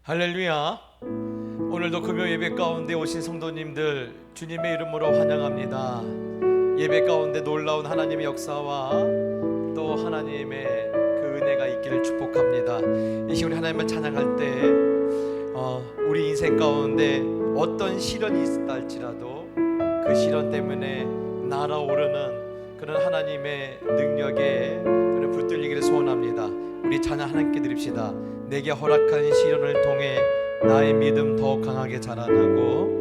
할렐루야. 오늘도 금요 예배 가운데 오신 성도님들 주님의 이름으로 환영합니다. 예배 가운데 놀라운 하나님의 역사와 또 하나님의 그 은혜가 있기를 축복합니다. 이 시간에 하나님을 찬양할 때 우리 인생 가운데 어떤 시련이 있다 할지라도 그 시련 때문에 날아오르는 그런 하나님의 능력에 저는 붙들리기를 소원합니다. 우리 찬양 하나님께 드립시다. 내게 허락한 시련을 통해 나의 믿음 더욱 강하게 자라나고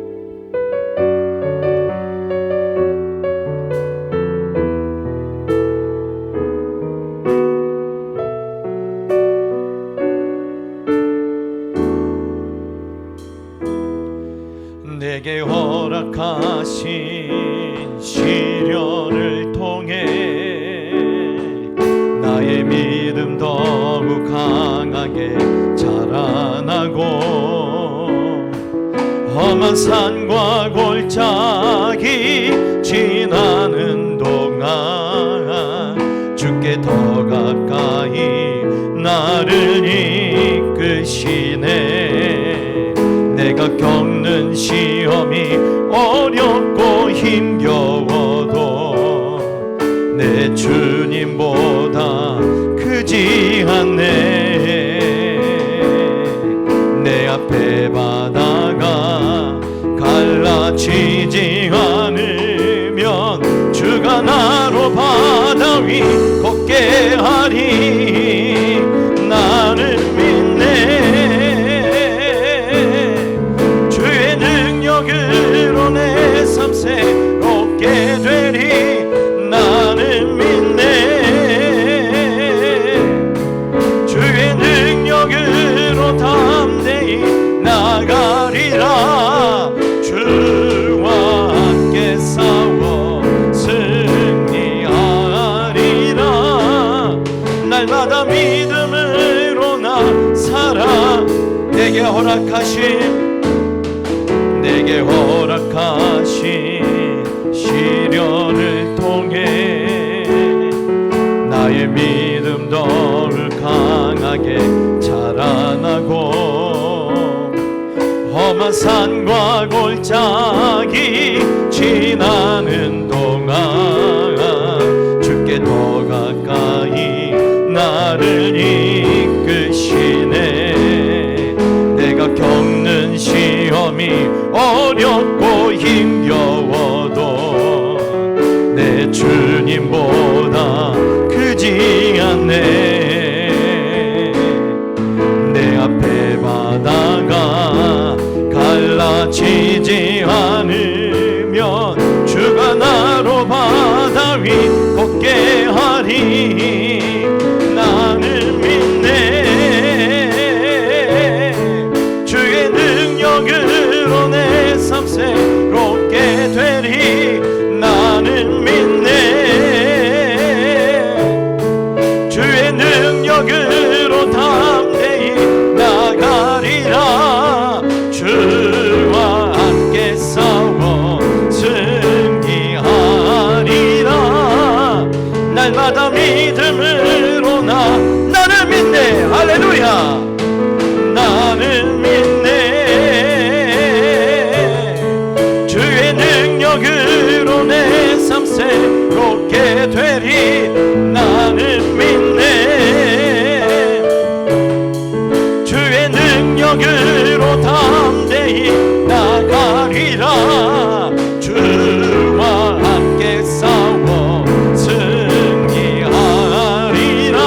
내게 허락하신 시련을 통해 나의 믿음 더욱 강하게 자라나고 험한 산과 골짜기 지나는 동안 주께 더 가까이 나를 이끄시네. 내가 겪는 시험이 어렵고 힘겨워도 내 주님보다 크지 않네. 내 앞에 바다가 갈라지지 않으면 주가 나로 바다 위 걷게 하리. 나는 믿네. 주의 능력으로 내 삶 새롭게 되리. 나는 믿네. 주의 능력으로 담대히 나가리라. 주와 함께 싸워 승리하리라. 날마다 믿음으로 나 살아. 내게 허락하신 시련을 통해 나의 믿음 더욱 강하게 자라나고 험한 산과 골짜기 지나는 동안 주께 더 가까이 나를 이끄시네. 내가 겪는 시험이 어렵고 힘겨워도 내 주님보다 크지 않네. 내 앞에 바다가 갈라지지 않으면 주가 나로 바다 위 걷게 하리. 나는 믿네. 주의 능력으로 내 삶 새롭게 되리. 나는 믿네. 주의 능력으로 담대히 나가리라. 주와 함께 싸워 승리하리라. 날마다 믿음으로 나를 믿네. 할렐루야. 나는 믿네. 주의 능력으로 내 삶 새롭게 되리. 나는 믿네. 주의 능력으로 담대히 나가리라. 주와 함께 싸워 승리하리라.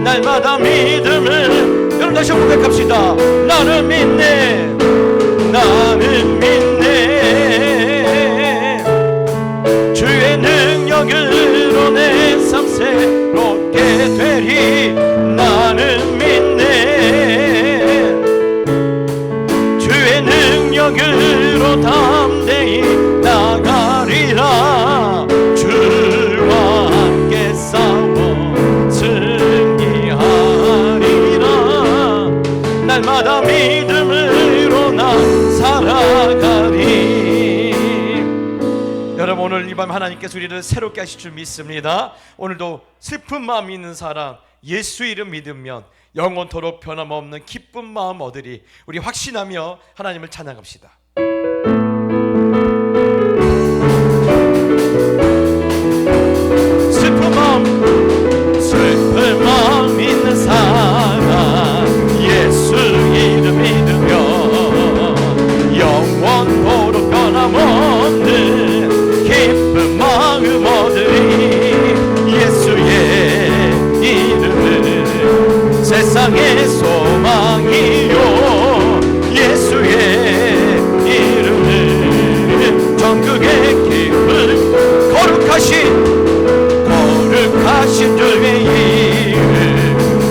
날마다 믿음을 여러분 다시 한번 고백합시다. 나는 믿네. 나는 믿네. 주의 능력으로 내 삶 새롭게 되리. 나는 믿네. 주의 능력으로 담대히 나가리라. 주와 함께 싸워 승리하리라. 날마다 믿음으로 나 살아가리. 여러분, 오늘 이 밤 하나님께서 우리를 새롭게 하실 줄 믿습니다. 오늘도 슬픈 마음이 있는 사람 예수 이름 믿으면 영원토록 변함없는 기쁜 마음 얻으리. 우리 확신하며 하나님을 찬양합시다. 슬픈 마음 있는 사람 예수 이름 믿으며 영원토록 변함없는 기쁜 마음 얻으리. 예수의 이름은 세상의 소망이요 예수의 이름은 전국의 기쁨 거룩하신 주의 이름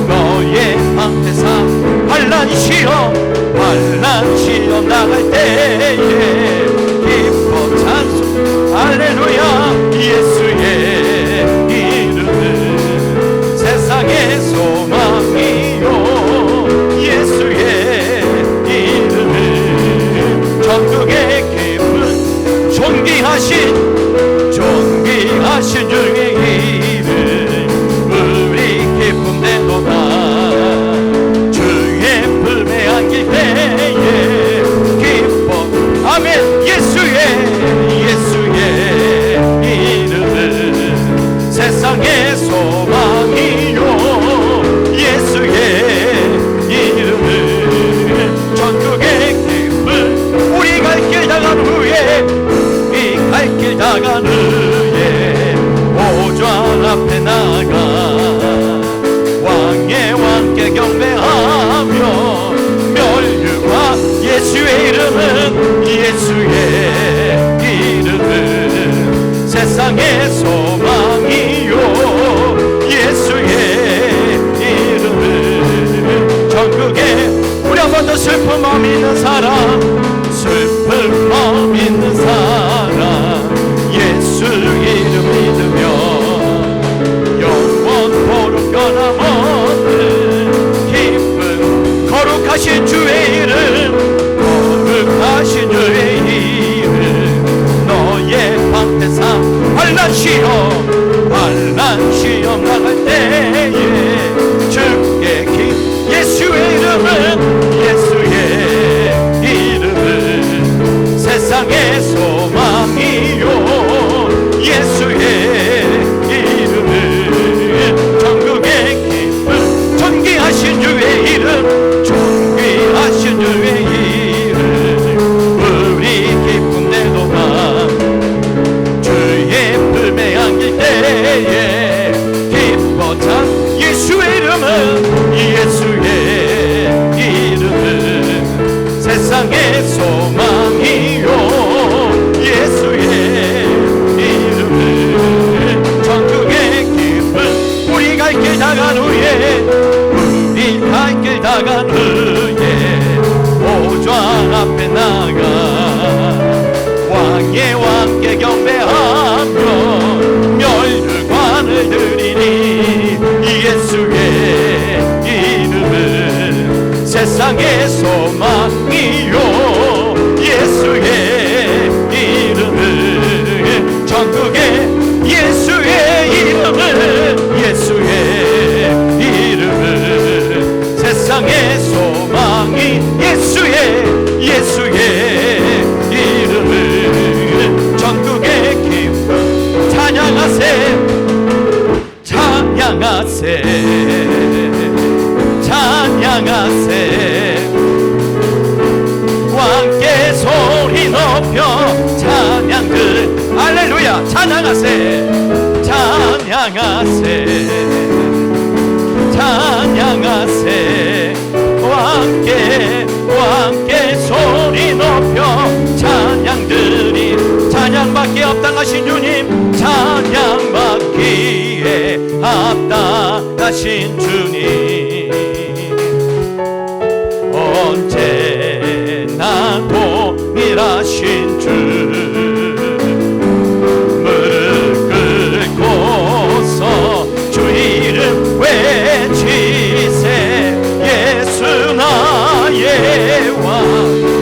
너의 방패상 환난 시험 나갈 때에 기뻐 찬송 할렐루야. 예수의 이름은 세상의 소망이요 예수의 이름은 전국의 기쁨 존귀하신 주의 이름 우리 기쁨대로다. 주의 불매 안길 때에 기뻐 아멘. 예수의 이름은 세상의 소망이요 예수의 이름은 전국의 기쁨. 우리 갈 길 다간 후에 보좌 앞에 나가 왕께 경배하며 멸류와 예수의 이름은 세상의 소망이요 예수의 이름은 전국에. 우리 한 번 더 슬픈 마음 있는 사람 예수 이름 믿으며 영원토록 변함없는 기쁨 거룩하신 주의 이름 너의 방패상 환난 시험 나갈 때에 주께 예수의 이름은 세상의 소망이요 예수의 이름은 전국의 기쁨 존귀하신 주의 이름 우리 기쁨 내도가 주의 불매 안길 때에 기뻐 찬. 예수의 이름은 세상의 소망이요 예수의 이름은 전국의 기쁨. 우리 갈 길 다간 후에 보좌 앞에 나가 왕께 경배하며 멸류관을 드리니. 예수의 이름은 세상의 소망이요 예수의 이름은 전국의 세상의 소망이 예수의 이름은 전국의 기쁨. 찬양하세 왕께 소리 높여 찬양들 할렐루야. 찬양하세 왕께 소리 높여 찬양들이. 찬양받기에 합당하신 주님 찬양받기에 합당하신 주님 언제나 동일하신 주 무릎 꿇고서 주 이름 외치세. 예수 나의 왕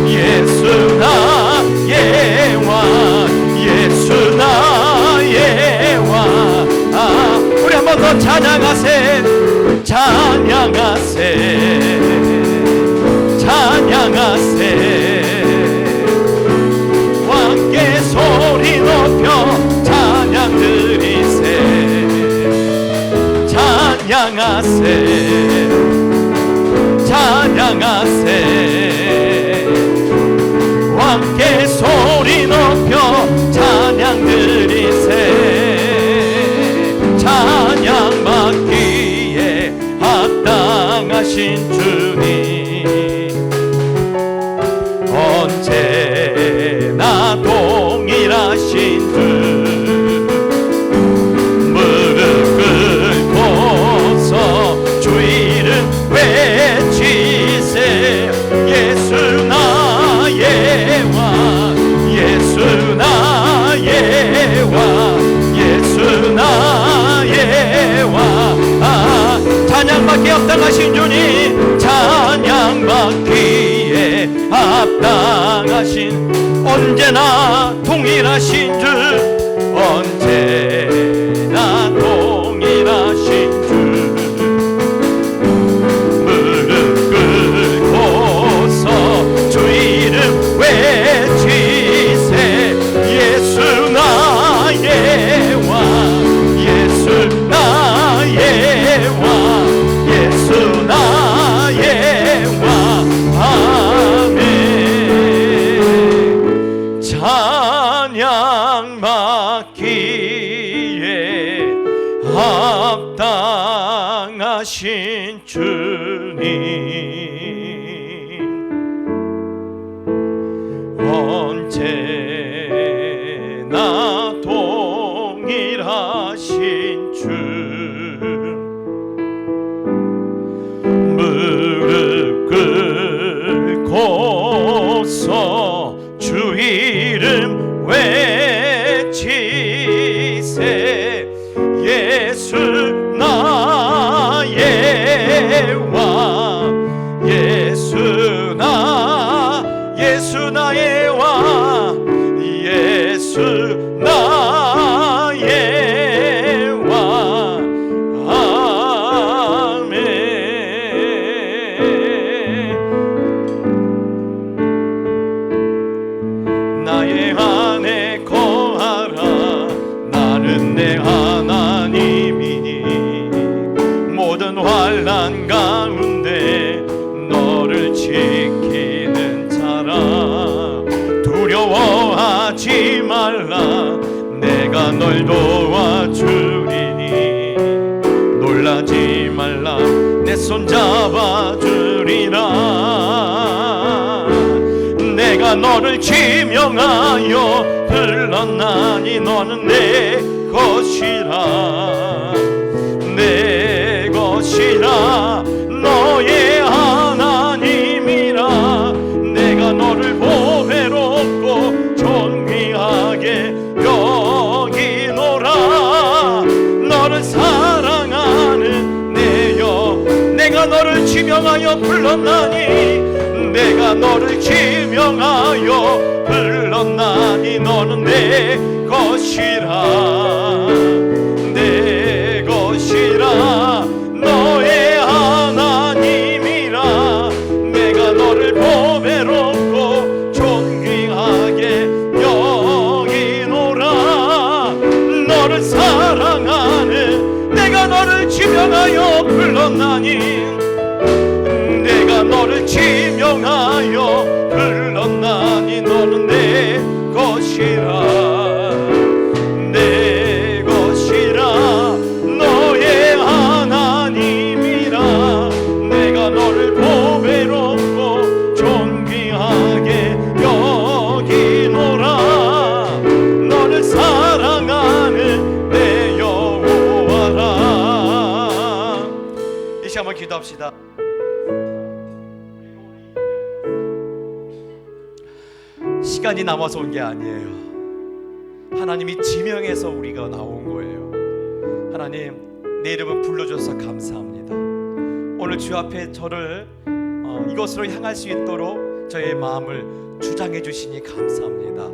예수 나의 왕 예수 나의 왕. 우리 한 번 더 찬양하세. 찬양하세 찬양하세 왕께 소리 높여 찬양 드리세 찬양하세 찬양하세 왕께 소리 높여 찬양 드리세 찬양 받기에 합당하신 주님 언제나 동일하신 주 무릎 꿇고서 주 이름 외치세 예수 나의 왕 예수 나의 왕 예수 나의 왕 찬양받기에 합당하신 주님 찬양받기에 합당하신 언제나 동일하신 주 언제나 동일하신 주 무릎 꿇고서 주 이름 외치세 예수 나의 왕 예수 나의 왕 예수 나의 왕 아멘 찬양 받기에 합당하신 주님 언제나 동일하신 주 무릎 꿇고서 주 이름 외치세 예수 나의 왕 예수 나의 왕 예수 나의 왕 아멘 나의 안에 거하라 나는 내 하나님이니 모든 환난 가운데 너를 지키는 자라 두려워하지 말라 내가 널 도와주리니 놀라지 말라 내 손 잡아주리라 내가 너를 지명하여 불렀나니 너는 내 것이라 내 것이라 너의 하나님이라 내가 너를 보배롭고 존귀하게 여기노라 너를 사랑하는 내여 내가 너를 지명하여 불렀나니 내가 너를 지명하여 불렀나니 너는 내 것이라 내 것이라 너의 하나님이라 내가 너를 보배롭고 존귀하게 여기노라 너를 사랑하는 내가 너를 지명하여 불렀나니 내가 너를 지명하여 불렀나니 너는 내 것이라 내 것이라 너의 하나님이라 내가 너를 보배롭고 존귀하게 여기노라 너를 사랑하는 내 여호와라 이 시간 한번 기도합시다. 시간이 남아서 온 게 아니에요. 하나님이 지명해서 우리가 나온 거예요. 하나님 내 이름을 불러줘서 감사합니다. 오늘 주 앞에 저를 이것으로 향할 수 있도록 저의 마음을 주장해 주시니 감사합니다.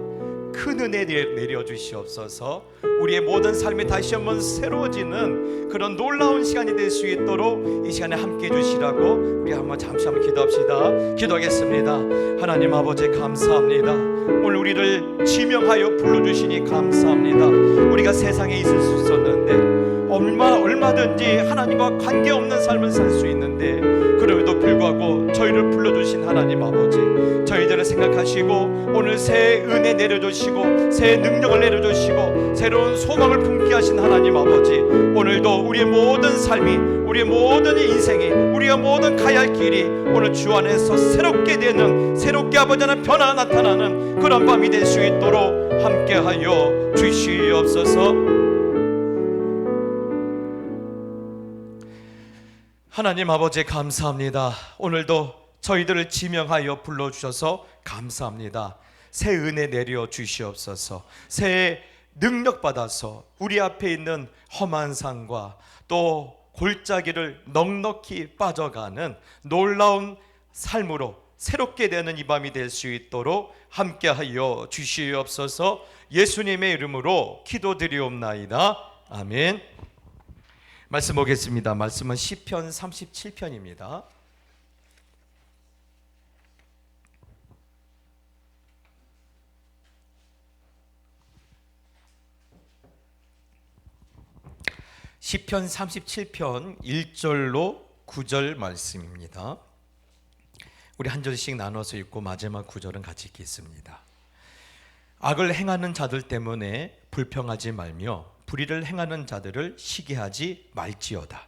큰 은혜 내려주시옵소서. 우리의 모든 삶이 다시 한번 새로워지는 그런 놀라운 시간이 될 수 있도록 이 시간에 함께 해주시라고 우리 잠시 한번 기도합시다. 기도하겠습니다. 하나님 아버지 감사합니다. 오늘 우리를 지명하여 불러주시니 감사합니다. 우리가 세상에 있을 수 있었는데 얼마든지 하나님과 관계없는 삶을 살 수 있는데, 그럼에도 불구하고 저희를 불러주신 하나님 아버지, 저희들을 생각하시고 오늘 새 은혜 내려주시고 새 능력을 내려주시고 새로운 소망을 품게 하신 하나님 아버지, 오늘도 우리의 모든 삶이, 우리의 모든 인생이, 우리가 모든 가야 할 길이 오늘 주 안에서 새롭게 되는, 새롭게 아버지 하나님 변화가 나타나는 그런 밤이 될 수 있도록 함께하여 주시옵소서. 하나님 아버지 감사합니다. 오늘도 저희들을 지명하여 불러주셔서 감사합니다. 새 은혜 내려 주시옵소서. 새 능력 받아서 우리 앞에 있는 험한 산과 또 골짜기를 넉넉히 빠져가는 놀라운 삶으로 새롭게 되는 이 밤이 될 수 있도록 함께하여 주시옵소서. 예수님의 이름으로 기도드리옵나이다. 아멘. 말씀 보겠습니다. 말씀은 시편 37편입니다. 시편 37편 1절로 9절 말씀입니다. 우리 한 절씩 나눠서 읽고 마지막 9절은 같이 읽겠습니다. 악을 행하는 자들 때문에 불평하지 말며 불의를 행하는 자들을 시기하지 말지어다.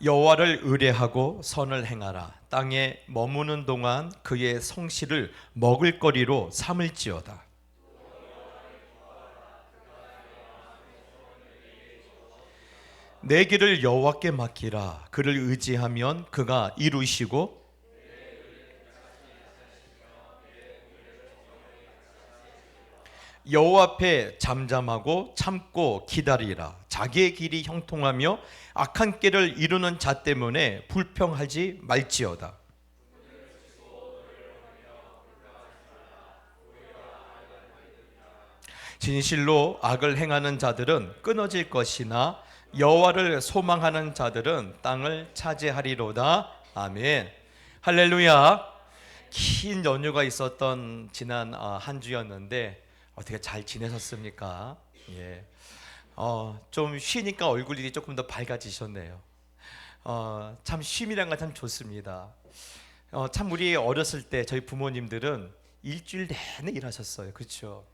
여호와를 의뢰하고 선을 행하라. 땅에 머무는 동안 그의 성실을 먹을거리로 삼을지어다. 내 길을 여호와께 맡기라. 그를 의지하면 그가 이루시고 여호와 앞에 잠잠하고 참고 기다리라. 자기의 길이 형통하며 악한 길을 이루는 자 때문에 불평하지 말지어다. 진실로 악을 행하는 자들은 끊어질 것이나 여호와를 소망하는 자들은 땅을 차지하리로다. 아멘. 할렐루야. 긴 연휴가 있었던 지난 한 주였는데 어떻게 잘 지내셨습니까? 예. 좀 쉬니까 얼굴이 조금 더 밝아지셨네요. 참 쉼이란 건 참 좋습니다. 참 우리 어렸을 때 저희 부모님들은 일주일 내내 일하셨어요. 그렇죠?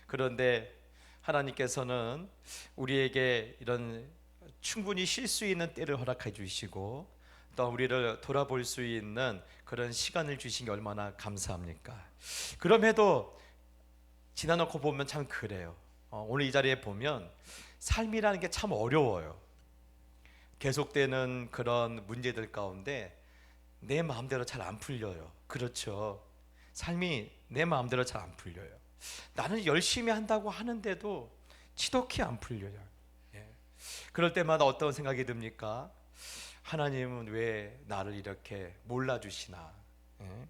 그런데 하나님께서는 우리에게 이런 충분히 쉴 수 있는 때를 허락해 주시고 또 우리를 돌아볼 수 있는 그런 시간을 주신 게 얼마나 감사합니까? 그럼에도 지나놓고 보면 참 그래요. 오늘 이 자리에 보면 삶이라는 게 참 어려워요. 계속되는 그런 문제들 가운데 내 마음대로 잘 안 풀려요. 그렇죠? 삶이 내 마음대로 잘 안 풀려요. 나는 열심히 한다고 하는데도 지독히 안 풀려요. 예. 그럴 때마다 어떤 생각이 듭니까? 하나님은 왜 나를 이렇게 몰라주시나? 예.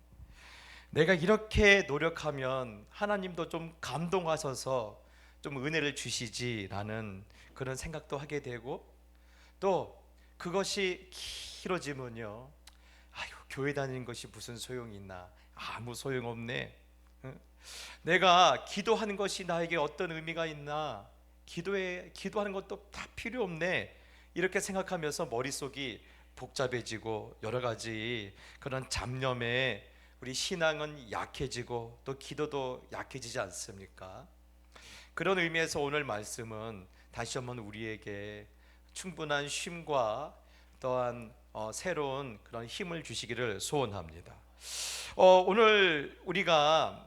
내가 이렇게 노력하면 하나님도 좀 감동하셔서 좀 은혜를 주시지라는 그런 생각도 하게 되고, 또 그것이 길어지면요, 아유, 교회 다니는 것이 무슨 소용이 있나? 아무 소용없네. 내가 기도하는 것이 나에게 어떤 의미가 있나? 기도하는 것도 다 필요 없네. 이렇게 생각하면서 머릿속이 복잡해지고 여러 가지 그런 잡념에 우리 신앙은 약해지고 또 기도도 약해지지 않습니까? 그런 의미에서 오늘 말씀은 다시 한번 우리에게 충분한 쉼과 또한 새로운 그런 힘을 주시기를 소원합니다. 오늘 우리가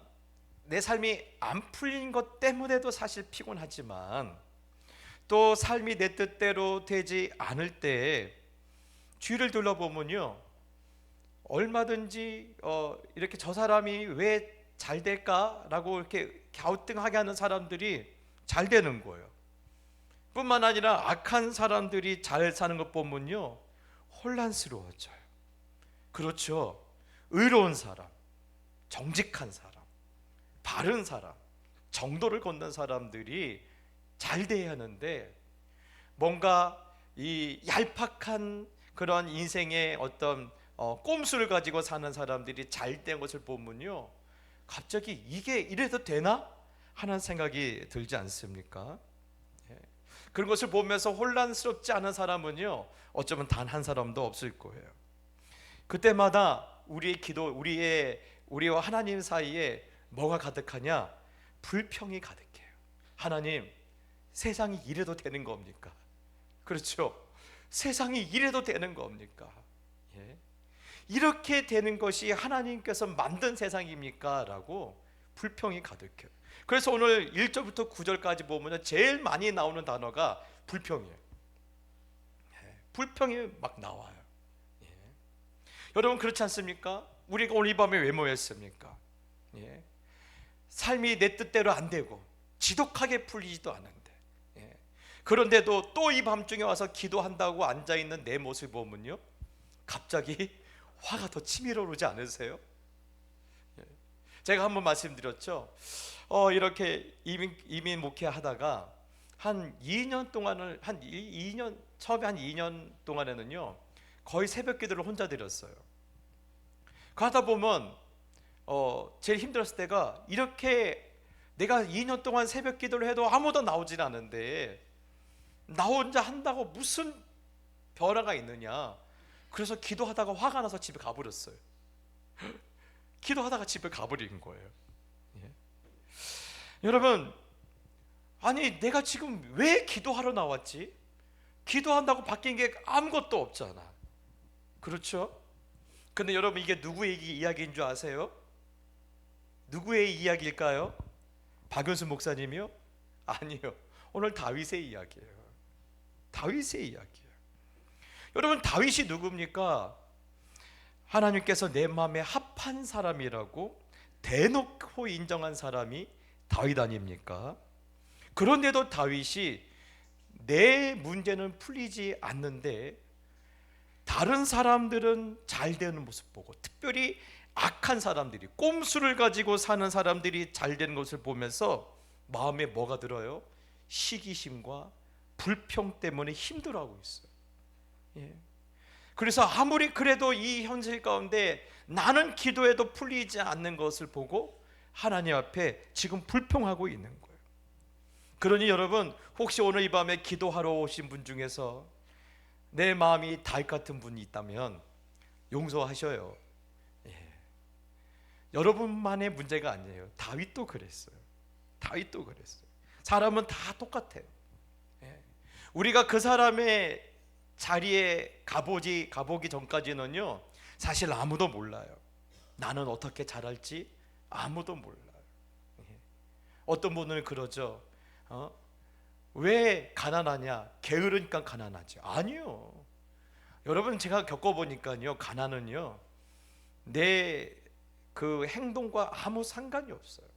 내 삶이 안 풀린 것 때문에도 사실 피곤하지만 또 삶이 내 뜻대로 되지 않을 때 뒤를 둘러보면요, 얼마든지 이렇게 저 사람이 왜 잘 될까라고 이렇게 갸우뚱하게 하는 사람들이 잘 되는 거예요. 뿐만 아니라 악한 사람들이 잘 사는 것 보면요, 혼란스러워져요. 그렇죠. 의로운 사람, 정직한 사람, 바른 사람, 정도를 걷는 사람들이 잘 돼야 하는데, 뭔가 이 얄팍한 그런 인생의 어떤 꼼수를 가지고 사는 사람들이 잘 된 것을 보면요, 갑자기 이게 이래도 되나 하는 생각이 들지 않습니까? 예. 그런 것을 보면서 혼란스럽지 않은 사람은요, 어쩌면 단 한 사람도 없을 거예요. 그때마다 우리의 기도, 우리와 하나님 사이에 뭐가 가득하냐? 불평이 가득해요. 하나님, 세상이 이래도 되는 겁니까? 그렇죠. 세상이 이래도 되는 겁니까? 예. 이렇게 되는 것이 하나님께서 만든 세상입니까? 라고 불평이 가득해요. 그래서 오늘 1절부터 9절까지 보면 제일 많이 나오는 단어가 불평이에요. 예. 불평이 막 나와요. 예. 여러분, 그렇지 않습니까? 우리가 오늘 이 밤에 왜 모였습니까? 예. 삶이 내 뜻대로 안 되고 지독하게 풀리지도 않은데, 그런데도 또 이 밤중에 와서 기도한다고 앉아있는 내 모습을 보면요, 갑자기 화가 더 치밀어 오르지 않으세요? 제가 한번 말씀드렸죠. 이렇게 이민 목회하다가 한 2년 동안을 처음에 한 2년 동안에는요, 거의 새벽 기도를 혼자 드렸어요. 그러다 보면 제일 힘들었을 때가, 이렇게 내가 2년 동안 새벽 기도를 해도 아무도 나오질 않은데 나 혼자 한다고 무슨 변화가 있느냐. 그래서 기도하다가 화가 나서 집에 가버렸어요. 기도하다가 집에 가버린 거예요. 예. 여러분, 아니 내가 지금 왜 기도하러 나왔지? 기도한다고 바뀐 게 아무것도 없잖아. 그렇죠? 근데 여러분, 이게 누구의 이야기인 줄 아세요? 누구의 이야기일까요? 박윤수 목사님이요? 아니요. 오늘 다윗의 이야기예요. 다윗의 이야기예요. 여러분, 다윗이 누굽니까? 하나님께서 내 마음에 합한 사람이라고 대놓고 인정한 사람이 다윗 아닙니까? 그런데도 다윗이 내 문제는 풀리지 않는데 다른 사람들은 잘 되는 모습 보고, 특별히 악한 사람들이, 꼼수를 가지고 사는 사람들이 잘 되는 것을 보면서 마음에 뭐가 들어요? 시기심과 불평 때문에 힘들어하고 있어요. 예. 그래서 아무리 그래도 이 현실 가운데 나는 기도해도 풀리지 않는 것을 보고 하나님 앞에 지금 불평하고 있는 거예요. 그러니 여러분, 혹시 오늘 이 밤에 기도하러 오신 분 중에서 내 마음이 다윗 같은 분이 있다면 용서하셔요. 예. 여러분만의 문제가 아니에요. 다윗도 그랬어요. 다윗도 그랬어요. 사람은 다 똑같아요. 예. 우리가 그 사람의 자리에 가보기 전까지는요, 사실 아무도 몰라요. 나는 어떻게 잘할지 아무도 몰라요. 예. 어떤 분은 그러죠. 왜 가난하냐? 게으르니까 가난하지. 아니요. 여러분, 제가 겪어보니까요, 가난은요, 내 그 행동과 아무 상관이 없어요.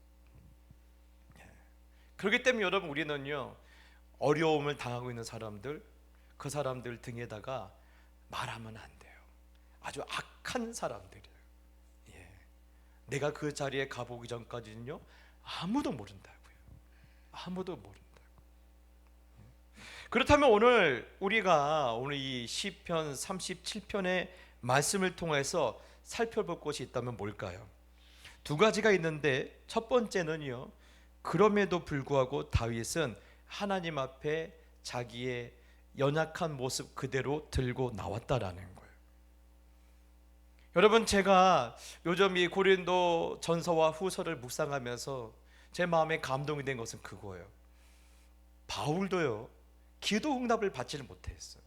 그렇기 때문에 여러분, 우리는요, 어려움을 당하고 있는 사람들, 그 사람들 등에다가 말하면 안 돼요. 아주 악한 사람들이에요. 예. 내가 그 자리에 가보기 전까지는요, 아무도 모른다고요. 아무도 모른다고. 그렇다면 우리가 오늘 이 시편 37편의 말씀을 통해서 살펴볼 것이 있다면 뭘까요? 두 가지가 있는데, 첫 번째는요, 그럼에도 불구하고 다윗은 하나님 앞에 자기의 연약한 모습 그대로 들고 나왔다라는 거예요. 여러분, 제가 요즘 이 고린도 전서와 후서를 묵상하면서 제 마음에 감동이 된 것은 그거예요. 바울도요, 기도 응답을 받지를 못했어요.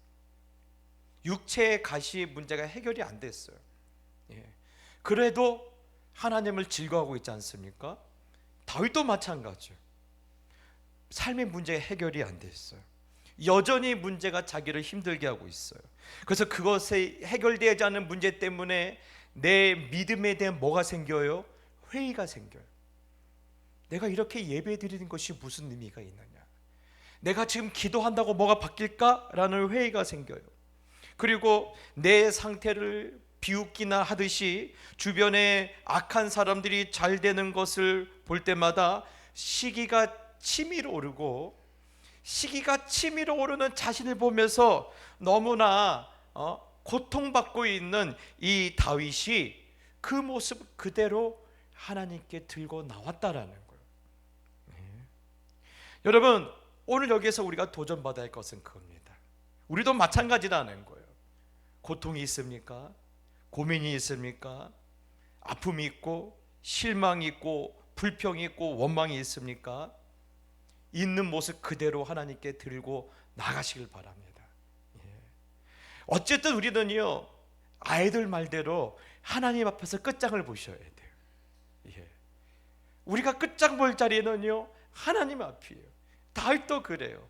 육체의 가시 문제가 해결이 안 됐어요. 예. 그래도 하나님을 즐거워하고 있지 않습니까? 다윗도 마찬가지예요. 삶의 문제가 해결이 안 됐어요. 여전히 문제가 자기를 힘들게 하고 있어요. 그래서 그것에 해결되지 않은 문제 때문에 내 믿음에 대한 뭐가 생겨요? 회의가 생겨요. 내가 이렇게 예배 드리는 것이 무슨 의미가 있느냐? 내가 지금 기도한다고 뭐가 바뀔까? 라는 회의가 생겨요. 그리고 내 상태를 비웃기나 하듯이 주변에 악한 사람들이 잘 되는 것을 볼 때마다 시기가 치밀어 오르고, 시기가 치밀어 오르는 자신을 보면서 너무나 고통받고 있는 이 다윗이 그 모습 그대로 하나님께 들고 나왔다라는 거예요. 여러분, 오늘 여기에서 우리가 도전받아야 할 것은 그겁니다. 우리도 마찬가지라는 거예요. 고통이 있습니까? 고민이 있습니까? 아픔이 있고 실망이 있고 불평이 있고 원망이 있습니까? 있는 모습 그대로 하나님께 들고 나가시길 바랍니다. 어쨌든 우리는요, 아이들 말대로 하나님 앞에서 끝장을 보셔야 돼요. 우리가 끝장 볼 자리는요, 하나님 앞이에요. 다윗도 그래요.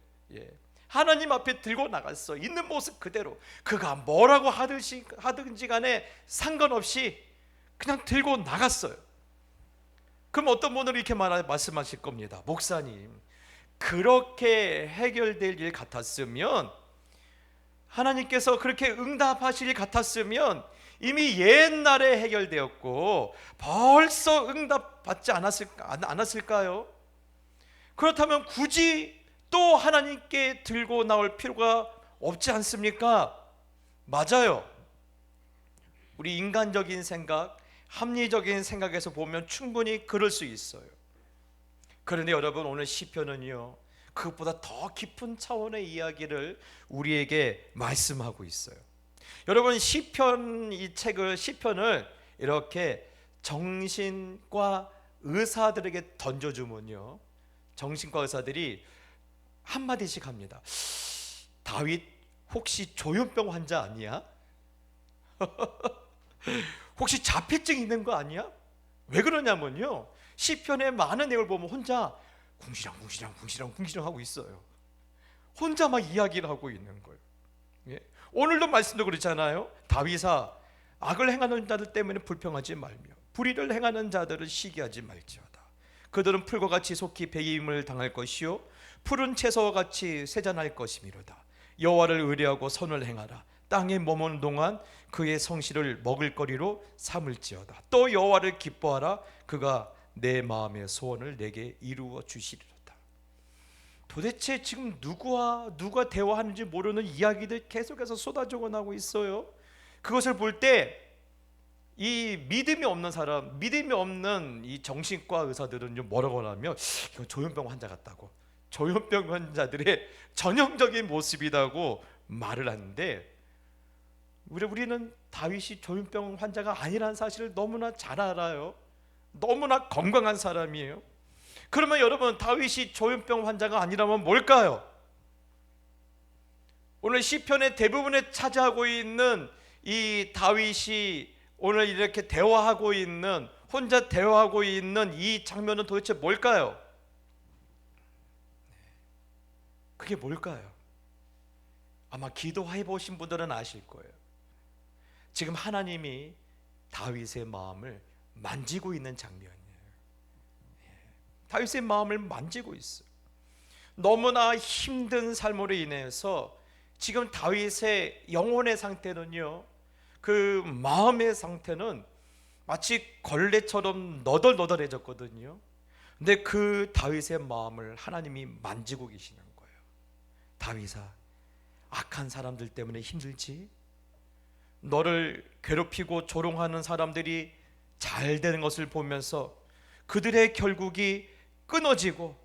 하나님 앞에 들고 나갔어. 있는 모습 그대로. 그가 뭐라고 하든지 간에 상관없이 그냥 들고 나갔어요. 그럼 어떤 분은 이렇게 말씀하실 겁니다. 목사님, 그렇게 해결될 일 같았으면, 하나님께서 그렇게 응답하실 일 같았으면 이미 옛날에 해결되었고 벌써 응답받지 않았을까요? 그렇다면 굳이 또 하나님께 들고 나올 필요가 없지 않습니까? 맞아요. 우리 인간적인 생각, 합리적인 생각에서 보면 충분히 그럴 수 있어요. 그런데 여러분, 오늘 시편은요, 그것보다 더 깊은 차원의 이야기를 우리에게 말씀하고 있어요. 여러분, 시편을 이렇게 정신과 의사들에게 던져주면요, 정신과 의사들이 한마디씩 합니다. 다윗 혹시 조현병 환자 아니야? 혹시 자폐증 있는 거 아니야? 왜 그러냐면요, 시편의 많은 내용을 보면 혼자 궁시렁 하고 있어요. 혼자 막 이야기를 하고 있는 거예요. 오늘도 말씀도 그렇잖아요. 다윗아, 악을 행하는 자들 때문에 불평하지 말며 불의를 행하는 자들을 시기하지 말지어다. 그들은 풀과 같이 속히 배임을 당할 것이요 푸른 채소와 같이 세잔할 것이미로다. 여호와를 의뢰하고 선을 행하라. 땅에 머무는 동안 그의 성실을 먹을거리로 삼을지어다. 또 여호와를 기뻐하라. 그가 내 마음의 소원을 내게 이루어 주시리로다. 도대체 지금 누가 대화하는지 모르는 이야기들 계속해서 쏟아져 나오고 있어요. 그것을 볼 때 이 믿음이 없는 사람, 믿음이 없는 이 정신과 의사들은 뭐라고 하냐면, 이건 조현병 환자 같다고, 조현병 환자들의 전형적인 모습이라고 말을 하는데, 우리는 다윗이 조현병 환자가 아니라는 사실을 너무나 잘 알아요. 너무나 건강한 사람이에요. 그러면 여러분, 다윗이 조현병 환자가 아니라면 뭘까요? 오늘 시편의 대부분에 차지하고 있는 이 다윗이 오늘 이렇게 혼자 대화하고 있는 이 장면은 도대체 뭘까요? 그게 뭘까요? 아마 기도해 보신 분들은 아실 거예요. 지금 하나님이 다윗의 마음을 만지고 있는 장면이에요. 다윗의 마음을 만지고 있어요. 너무나 힘든 삶으로 인해서 지금 다윗의 영혼의 상태는요, 그 마음의 상태는 마치 걸레처럼 너덜너덜해졌거든요. 근데 그 다윗의 마음을 하나님이 만지고 계시는 거예요. 다윗아, 악한 사람들 때문에 힘들지? 너를 괴롭히고 조롱하는 사람들이 잘 되는 것을 보면서 그들의 결국이 끊어지고,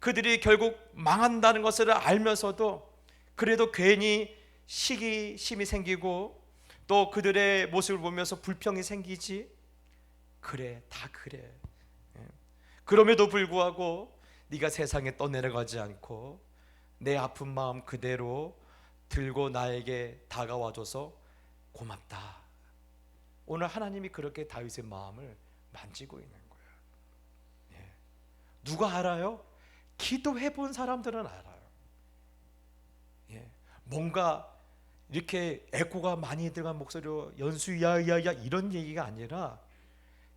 그들이 결국 망한다는 것을 알면서도 그래도 괜히 시기심이 생기고 또 그들의 모습을 보면서 불평이 생기지? 그래, 다 그래. 그럼에도 불구하고 네가 세상에 떠내려가지 않고 내 아픈 마음 그대로 들고 나에게 다가와줘서 고맙다. 오늘 하나님이 그렇게 다윗의 마음을 만지고 있는 거예요. 누가 알아요? 기도해 본 사람들은 알아요. 뭔가 이렇게 에코가 많이 들어간 목소리로 연수 야야야 이런 얘기가 아니라,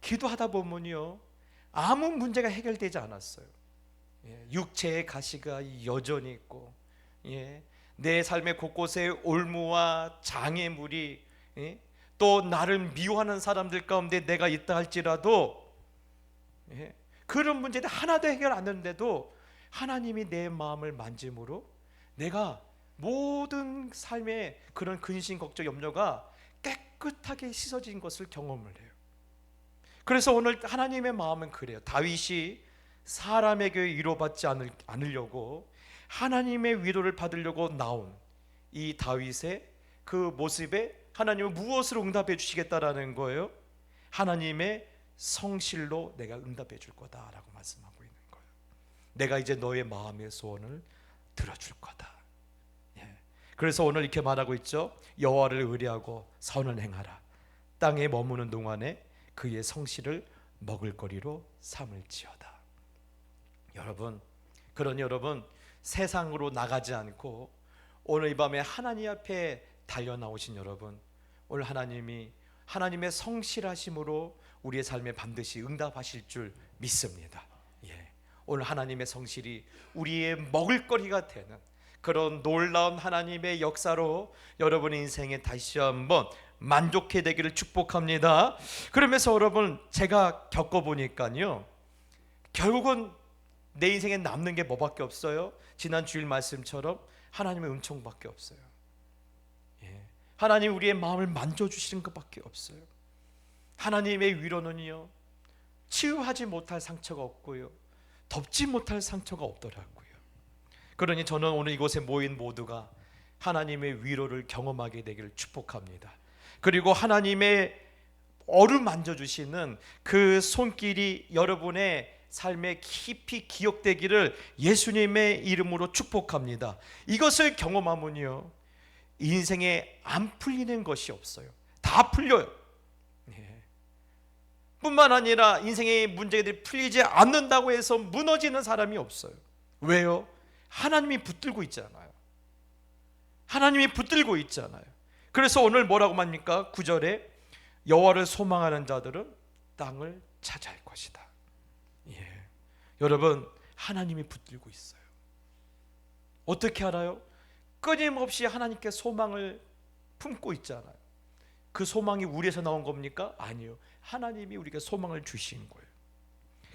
기도하다 보면요, 아무 문제가 해결되지 않았어요. 육체의 가시가 여전히 있고, 내 삶의 곳곳에 올무와 장애물이 또 나를 미워하는 사람들 가운데 내가 있다 할지라도 그런 문제들 하나도 해결 안 되는데도 하나님이 내 마음을 만짐으로 내가 모든 삶의 그런 근심, 걱정, 염려가 깨끗하게 씻어진 것을 경험을 해요. 그래서 오늘 하나님의 마음은 그래요. 다윗이 사람에게 위로받지 않으려고 하나님의 위로를 받으려고 나온 이 다윗의 그 모습에 하나님은 무엇으로 응답해 주시겠다라는 거예요? 하나님의 성실로 내가 응답해 줄 거다라고 말씀하고 있는 거예요. 내가 이제 너의 마음의 소원을 들어줄 거다. 그래서 오늘 이렇게 말하고 있죠. 여호와를 의뢰하고 선을 행하라. 땅에 머무는 동안에 그의 성실을 먹을거리로 삼을지어다. 여러분, 그러니 여러분 세상으로 나가지 않고 오늘 이 밤에 하나님 앞에 달려 나오신 여러분, 오늘 하나님이 하나님의 성실하심으로 우리의 삶에 반드시 응답하실 줄 믿습니다. 오늘 하나님의 성실이 우리의 먹을거리가 되는 그런 놀라운 하나님의 역사로 여러분의 인생에 다시 한번 만족해 되기를 축복합니다. 그러면서 여러분 제가 겪어보니까요, 결국은 내 인생에 남는 게 뭐밖에 없어요? 지난 주일 말씀처럼 하나님의 은총밖에 없어요. 하나님 우리의 마음을 만져주시는 것밖에 없어요. 하나님의 위로는요, 치유하지 못할 상처가 없고요, 덮지 못할 상처가 없더라고요. 그러니 저는 오늘 이곳에 모인 모두가 하나님의 위로를 경험하게 되기를 축복합니다. 그리고 하나님의 어루만져주시는 그 손길이 여러분의 삶에 깊이 기억되기를 예수님의 이름으로 축복합니다. 이것을 경험하면요, 인생에 안 풀리는 것이 없어요. 다 풀려요. 뿐만 아니라 인생의 문제들이 풀리지 않는다고 해서 무너지는 사람이 없어요. 왜요? 하나님이 붙들고 있잖아요. 하나님이 붙들고 있잖아요. 그래서 오늘 뭐라고 합니까? 9절에 여호와를 소망하는 자들은 땅을 차지할 것이다. 여러분, 하나님이 붙들고 있어요. 어떻게 알아요? 끊임없이 하나님께 소망을 품고 있잖아요. 그 소망이 우리에서 나온 겁니까? 아니요. 하나님이 우리에게 소망을 주신 거예요.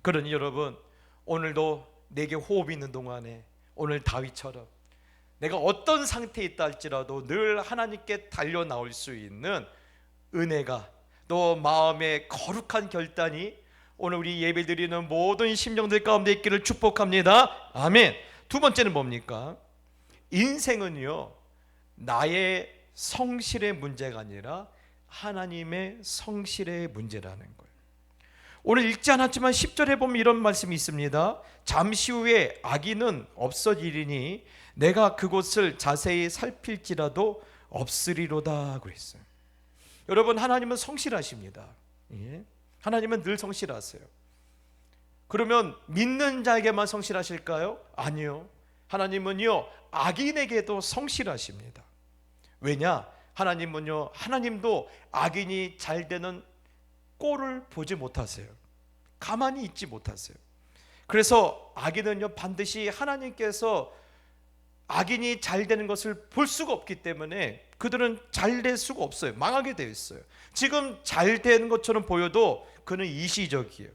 그러니 여러분, 오늘도 내게 호흡이 있는 동안에 오늘 다윗처럼 내가 어떤 상태에 있다 할지라도 늘 하나님께 달려 나올 수 있는 은혜가, 또 마음의 거룩한 결단이 오늘 우리 예배드리는 모든 심령들 가운데 있기를 축복합니다. 아멘. 두 번째는 뭡니까? 인생은요, 나의 성실의 문제가 아니라 하나님의 성실의 문제라는 거예요. 오늘 읽지 않았지만 10절에 보면 이런 말씀이 있습니다. 잠시 후에 악인은 없어지리니 내가 그곳을 자세히 살필지라도 없으리로다 그랬어요. 여러분, 하나님은 성실하십니다. 하나님은 늘 성실하세요. 그러면 믿는 자에게만 성실하실까요? 아니요. 하나님은요, 악인에게도 성실하십니다. 왜냐? 하나님도 악인이 잘 되는 꼴을 보지 못하세요. 가만히 있지 못하세요. 그래서 악인은요, 반드시 하나님께서 악인이 잘 되는 것을 볼 수가 없기 때문에 그들은 잘 될 수가 없어요. 망하게 되어 있어요. 지금 잘 되는 것처럼 보여도 그는 일시적이에요.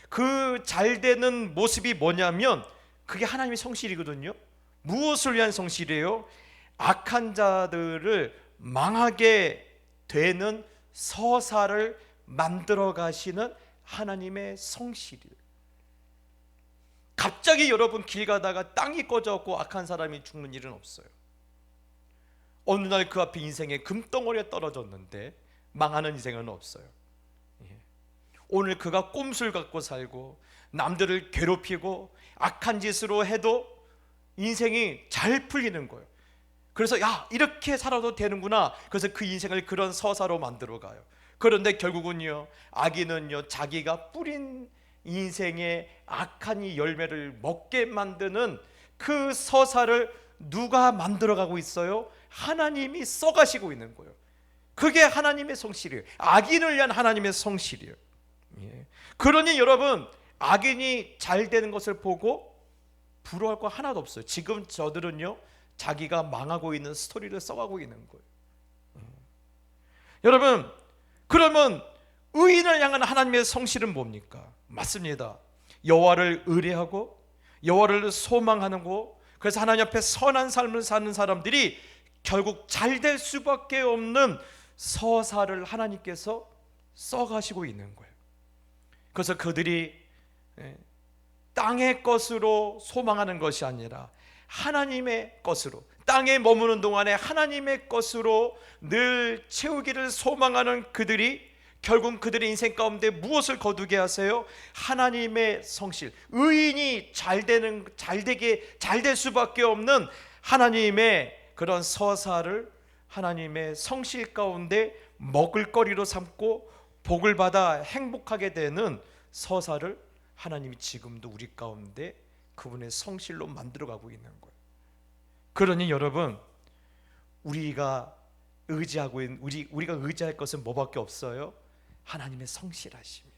그 잘 되는 모습이 뭐냐면 그게 하나님의 성실이거든요. 무엇을 위한 성실이에요? 악한 자들을 망하게 되는 서사를 만들어 가시는 하나님의 성실이에요. 갑자기 여러분 길 가다가 땅이 꺼져갖고 악한 사람이 죽는 일은 없어요. 어느 날 그 앞에 인생의 금덩어리가 떨어졌는데 망하는 인생은 없어요. 오늘 그가 꼼수를 갖고 살고 남들을 괴롭히고 악한 짓으로 해도 인생이 잘 풀리는 거예요. 그래서 야, 이렇게 살아도 되는구나. 그래서 그 인생을 그런 서사로 만들어 가요. 그런데 결국은요, 악인은요, 자기가 뿌린 인생의 악한 이 열매를 먹게 만드는 그 서사를 누가 만들어가고 있어요? 하나님이 써가시고 있는 거예요. 그게 하나님의 성실이에요. 악인을 위한 하나님의 성실이에요. 그러니 여러분, 악인이 잘 되는 것을 보고 부러워할 거 하나도 없어요. 지금 저들은요, 자기가 망하고 있는 스토리를 써가고 있는 거예요. 여러분, 그러면 의인을 향한 하나님의 성실은 뭡니까? 맞습니다. 여호와를 의뢰하고 여호와를 소망하는 거, 그래서 하나님 앞에 선한 삶을 사는 사람들이 결국 잘 될 수밖에 없는 서사를 하나님께서 써가시고 있는 거예요. 그래서 그들이 땅의 것으로 소망하는 것이 아니라 하나님의 것으로, 땅에 머무는 동안에 하나님의 것으로 늘 채우기를 소망하는 그들이 결국 그들의 인생 가운데 무엇을 거두게 하세요? 하나님의 성실, 의인이 잘 될 수밖에 없는 하나님의 그런 서사를 하나님의 성실 가운데 먹을거리로 삼고 복을 받아 행복하게 되는 서사를 하나님이 지금도 우리 가운데 그분의 성실로 만들어가고 있는 거예요. 그러니 여러분, 우리가 의지할 것은 뭐밖에 없어요? 하나님의 성실하심이에요.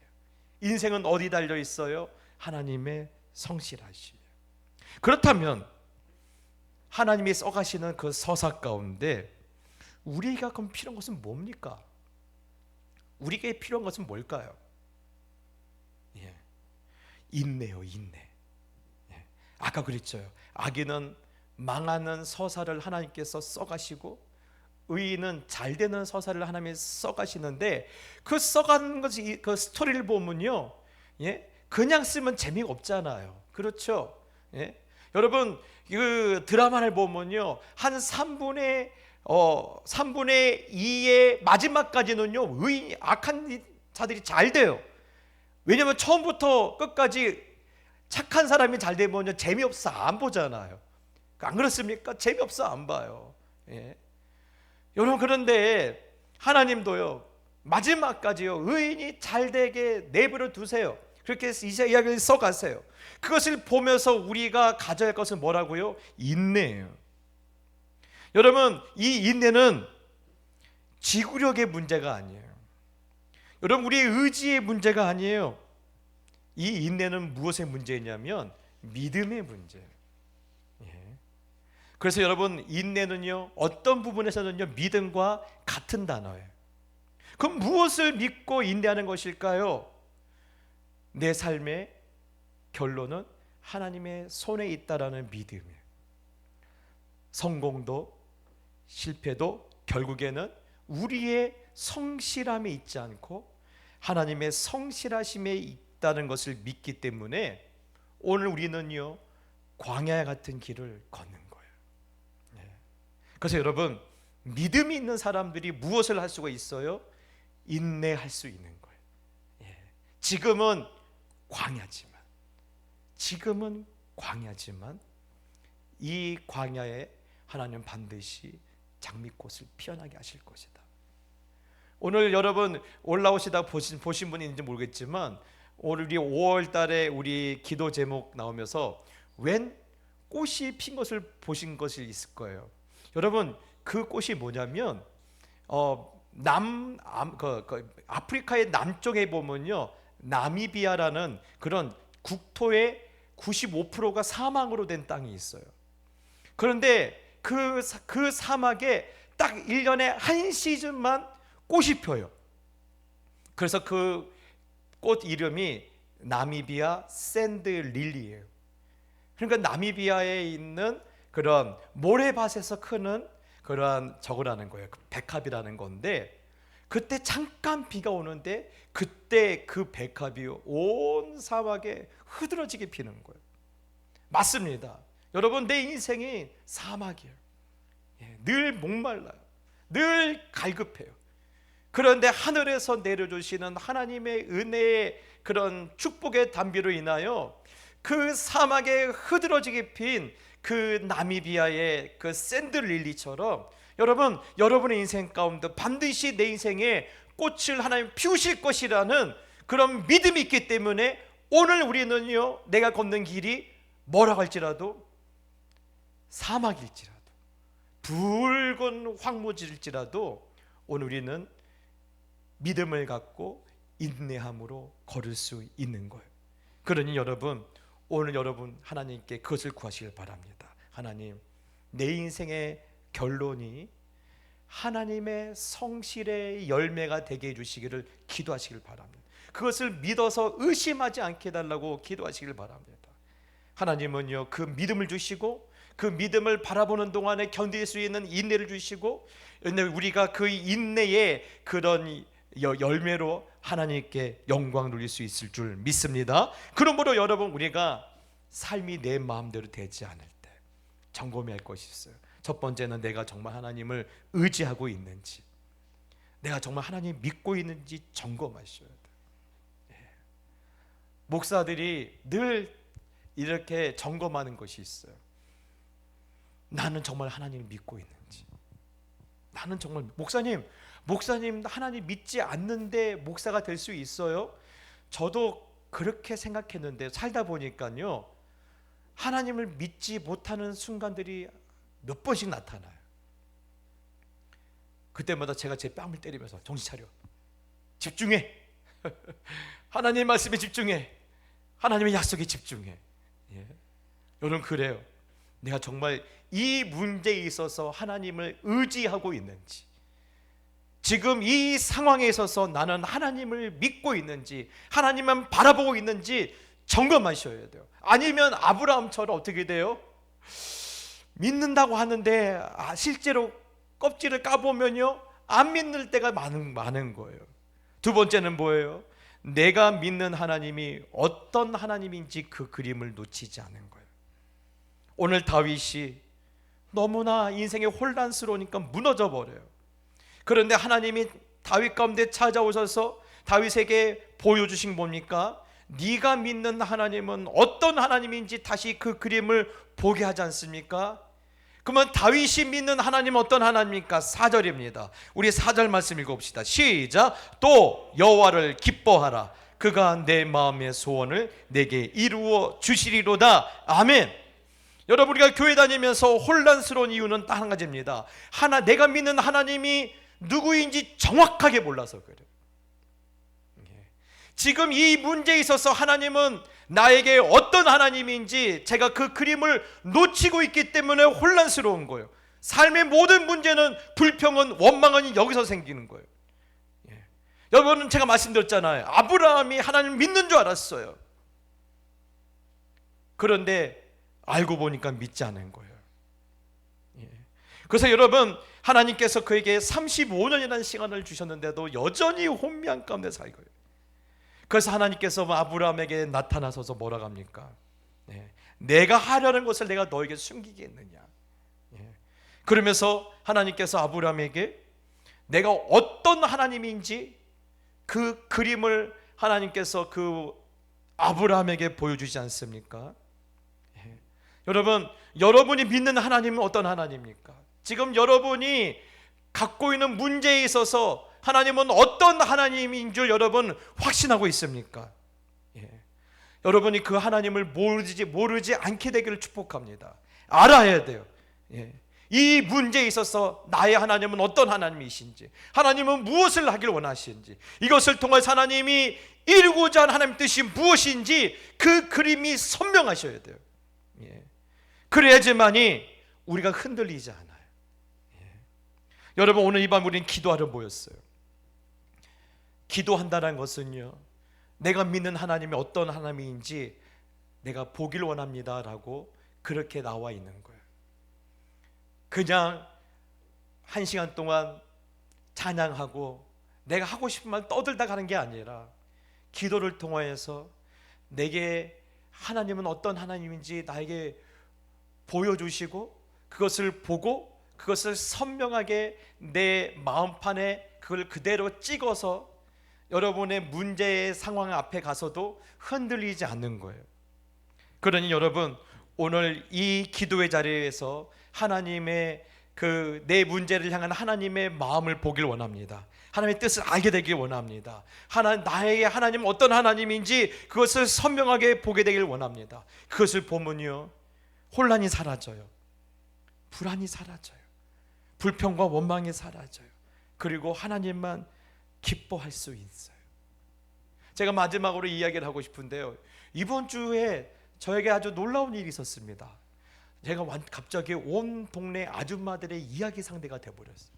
인생은 어디 달려 있어요? 하나님의 성실하심이에요. 그렇다면 하나님이 써가시는 그 서사 가운데 우리가 그럼 필요한 것은 뭡니까? 우리에게 필요한 것은 뭘까요? 인내요, 인내. 아까 그랬죠. 악인은 망하는 서사를 하나님께서 써가시고 의인은 잘 되는 서사를 하나님이 써가시는데, 그 써가는 것이, 그 스토리를 보면요, 그냥 쓰면 재미가 없잖아요. 그렇죠? 여러분, 그 드라마를 보면요, 한 3분의 2의 마지막까지는요, 악한 자들이 잘 돼요. 왜냐하면 처음부터 끝까지 착한 사람이 잘 되면 재미없어 안 보잖아요. 안 그렇습니까? 재미없어 안 봐요. 여러분, 그런데 하나님도요, 마지막까지요, 의인이 잘 되게 내버려 두세요. 그렇게 해서 이제 이야기를 써가세요. 그것을 보면서 우리가 가져야 할 것은 뭐라고요? 인내예요. 여러분, 이 인내는 지구력의 문제가 아니에요. 여러분, 우리의 의지의 문제가 아니에요. 이 인내는 무엇의 문제냐면 믿음의 문제예요. 그래서 여러분, 인내는요, 어떤 부분에서는요, 믿음과 같은 단어예요. 그럼 무엇을 믿고 인내하는 것일까요? 내 삶의 결론은 하나님의 손에 있다라는 믿음이에요. 성공도 실패도 결국에는 우리의 성실함에 있지 않고 하나님의 성실하심에 있다는 것을 믿기 때문에 오늘 우리는요, 광야 같은 길을 걷는 거예요. 그래서 여러분, 믿음이 있는 사람들이 무엇을 할 수가 있어요? 인내할 수 있는 거예요. 지금은 광야지만 이 광야에 하나님은 반드시 장미꽃을 피어나게 하실 것이다. 오늘 여러분 올라오시다 보신 분이 있는지 모르겠지만, 오늘 우리 5월 달에 우리 기도 제목 나오면서 웬 꽃이 핀 것을 보신 것이 있을 거예요. 여러분, 그 꽃이 뭐냐면 아프리카의 남쪽에 보면요, 나미비아라는 그런 국토의 95%가 사막으로 된 땅이 있어요. 그런데 그 사막에 딱 1년에 한 시즌만 꽃이 펴요. 그래서 그 꽃 이름이 나미비아 샌드 릴리예요. 그러니까 나미비아에 있는 그런 모래밭에서 크는 그러한 저거라는 거예요. 백합이라는 건데, 그때 잠깐 비가 오는데 그때 그 백합이 온 사막에 흐드러지게 피는 거예요. 맞습니다. 여러분, 내 인생이 사막이에요. 늘 목말라요. 늘 갈급해요. 그런데 하늘에서 내려주시는 하나님의 은혜의 그런 축복의 단비로 인하여 그 사막에 흐드러지게 핀 그 나미비아의 그 샌들릴리처럼 여러분, 여러분의 인생 가운데 반드시 내 인생에 꽃을 하나님 피우실 것이라는 그런 믿음이 있기 때문에 오늘 우리는요, 내가 걷는 길이 뭐라고 할지라도 사막일지라도 붉은 황무지일지라도 오늘 우리는 믿음을 갖고 인내함으로 걸을 수 있는 거예요. 그러니 여러분, 오늘 여러분 하나님께 그것을 구하시길 바랍니다. 하나님, 내 인생의 결론이 하나님의 성실의 열매가 되게 해주시기를 기도하시길 바랍니다. 그것을 믿어서 의심하지 않게 해달라고 기도하시길 바랍니다. 하나님은요, 그 믿음을 주시고 그 믿음을 바라보는 동안에 견딜 수 있는 인내를 주시고, 우리가 그 인내의 그런 열매로 하나님께 영광 누릴 수 있을 줄 믿습니다. 그러므로 여러분, 우리가 삶이 내 마음대로 되지 않을 때 점검해야 할 것이 있어요. 첫 번째는 내가 정말 하나님을 의지하고 있는지, 내가 정말 하나님 믿고 있는지 점검하셔야 돼요. 목사들이 늘 이렇게 점검하는 것이 있어요. 나는 정말 하나님을 믿고 있는지, 나는 정말 목사님 하나님 믿지 않는데 목사가 될 수 있어요? 저도 그렇게 생각했는데 살다 보니까요, 하나님을 믿지 못하는 순간들이 몇 번씩 나타나요. 그때마다 제가 제 뺨을 때리면서 정신 차려, 집중해, 하나님 말씀에 집중해, 하나님의 약속에 집중해. 여러분, 그래요. 내가 정말 이 문제에 있어서 하나님을 의지하고 있는지, 지금 이 상황에 있어서 나는 하나님을 믿고 있는지, 하나님만 바라보고 있는지 점검하셔야 돼요. 아니면 아브라함처럼 어떻게 돼요? 믿는다고 하는데 실제로 껍질을 까보면요, 안 믿는 때가 많은 거예요. 두 번째는 뭐예요? 내가 믿는 하나님이 어떤 하나님인지 그 그림을 놓치지 않은 거예요. 오늘 다윗이 너무나 인생이 혼란스러우니까 무너져 버려요. 그런데 하나님이 다윗 가운데 찾아오셔서 다윗에게 보여주신 뭡니까? 네가 믿는 하나님은 어떤 하나님인지 다시 그 그림을 보게 하지 않습니까? 그러면 다윗이 믿는 하나님은 어떤 하나님입니까? 4절입니다. 우리 4절 말씀 읽어봅시다. 시작. 또 여호와를 기뻐하라. 그가 내 마음의 소원을 내게 이루어 주시리로다. 아멘. 여러분, 우리가 교회 다니면서 혼란스러운 이유는 딱 한 가지입니다. 내가 믿는 하나님이 누구인지 정확하게 몰라서 그래요. 지금 이 문제에 있어서 하나님은 나에게 어떤 하나님인지 제가 그 그림을 놓치고 있기 때문에 혼란스러운 거예요. 삶의 모든 문제는, 불평은, 원망은 여기서 생기는 거예요. 여러분, 제가 말씀드렸잖아요. 아브라함이 하나님을 믿는 줄 알았어요. 그런데 알고 보니까 믿지 않은 거예요. 그래서 여러분, 하나님께서 그에게 35년이라는 시간을 주셨는데도 여전히 혼미한 가운데 살고요. 그래서 하나님께서 아브라함에게 나타나셔서 뭐라고 합니까? 내가 하려는 것을 내가 너에게 숨기겠느냐. 그러면서 하나님께서 아브라함에게 내가 어떤 하나님인지 그 그림을 하나님께서 그 아브라함에게 보여주지 않습니까? 여러분, 여러분이 믿는 하나님은 어떤 하나님입니까? 지금 여러분이 갖고 있는 문제에 있어서 하나님은 어떤 하나님인 줄 여러분 확신하고 있습니까? 여러분이 그 하나님을 모르지 않게 되기를 축복합니다. 알아야 돼요. 이 문제에 있어서 나의 하나님은 어떤 하나님이신지, 하나님은 무엇을 하길 원하시는지, 이것을 통해서 하나님이 이루고자 하는 하나님 뜻이 무엇인지 그 그림이 선명하셔야 돼요. 그래야지만이 우리가 흔들리지 않아요. 여러분, 오늘 이 밤 우리는 기도하러 모였어요. 기도한다는 것은요, 내가 믿는 하나님이 어떤 하나님인지 내가 보길 원합니다 라고 그렇게 나와 있는 거예요. 그냥 1시간 동안 찬양하고 내가 하고 싶은 말 떠들다 가는 게 아니라, 기도를 통하여서 내게 하나님은 어떤 하나님인지 나에게 보여주시고, 그것을 보고 그것을 선명하게 내 마음판에 그걸 그대로 찍어서 여러분의 문제의 상황 앞에 가서도 흔들리지 않는 거예요. 그러니 여러분, 오늘 이 기도의 자리에서 하나님의 내 문제를 향한 하나님의 마음을 보길 원합니다. 하나님의 뜻을 알게 되길 원합니다. 나에게 하나님은 어떤 하나님인지 그것을 선명하게 보게 되길 원합니다. 그것을 보면요, 혼란이 사라져요. 불안이 사라져요. 불평과 원망이 사라져요. 그리고 하나님만 기뻐할 수 있어요. 제가 마지막으로 이야기를 하고 싶은데요, 이번 주에 저에게 아주 놀라운 일이 있었습니다. 제가 갑자기 온 동네 아줌마들의 이야기 상대가 돼버렸어요.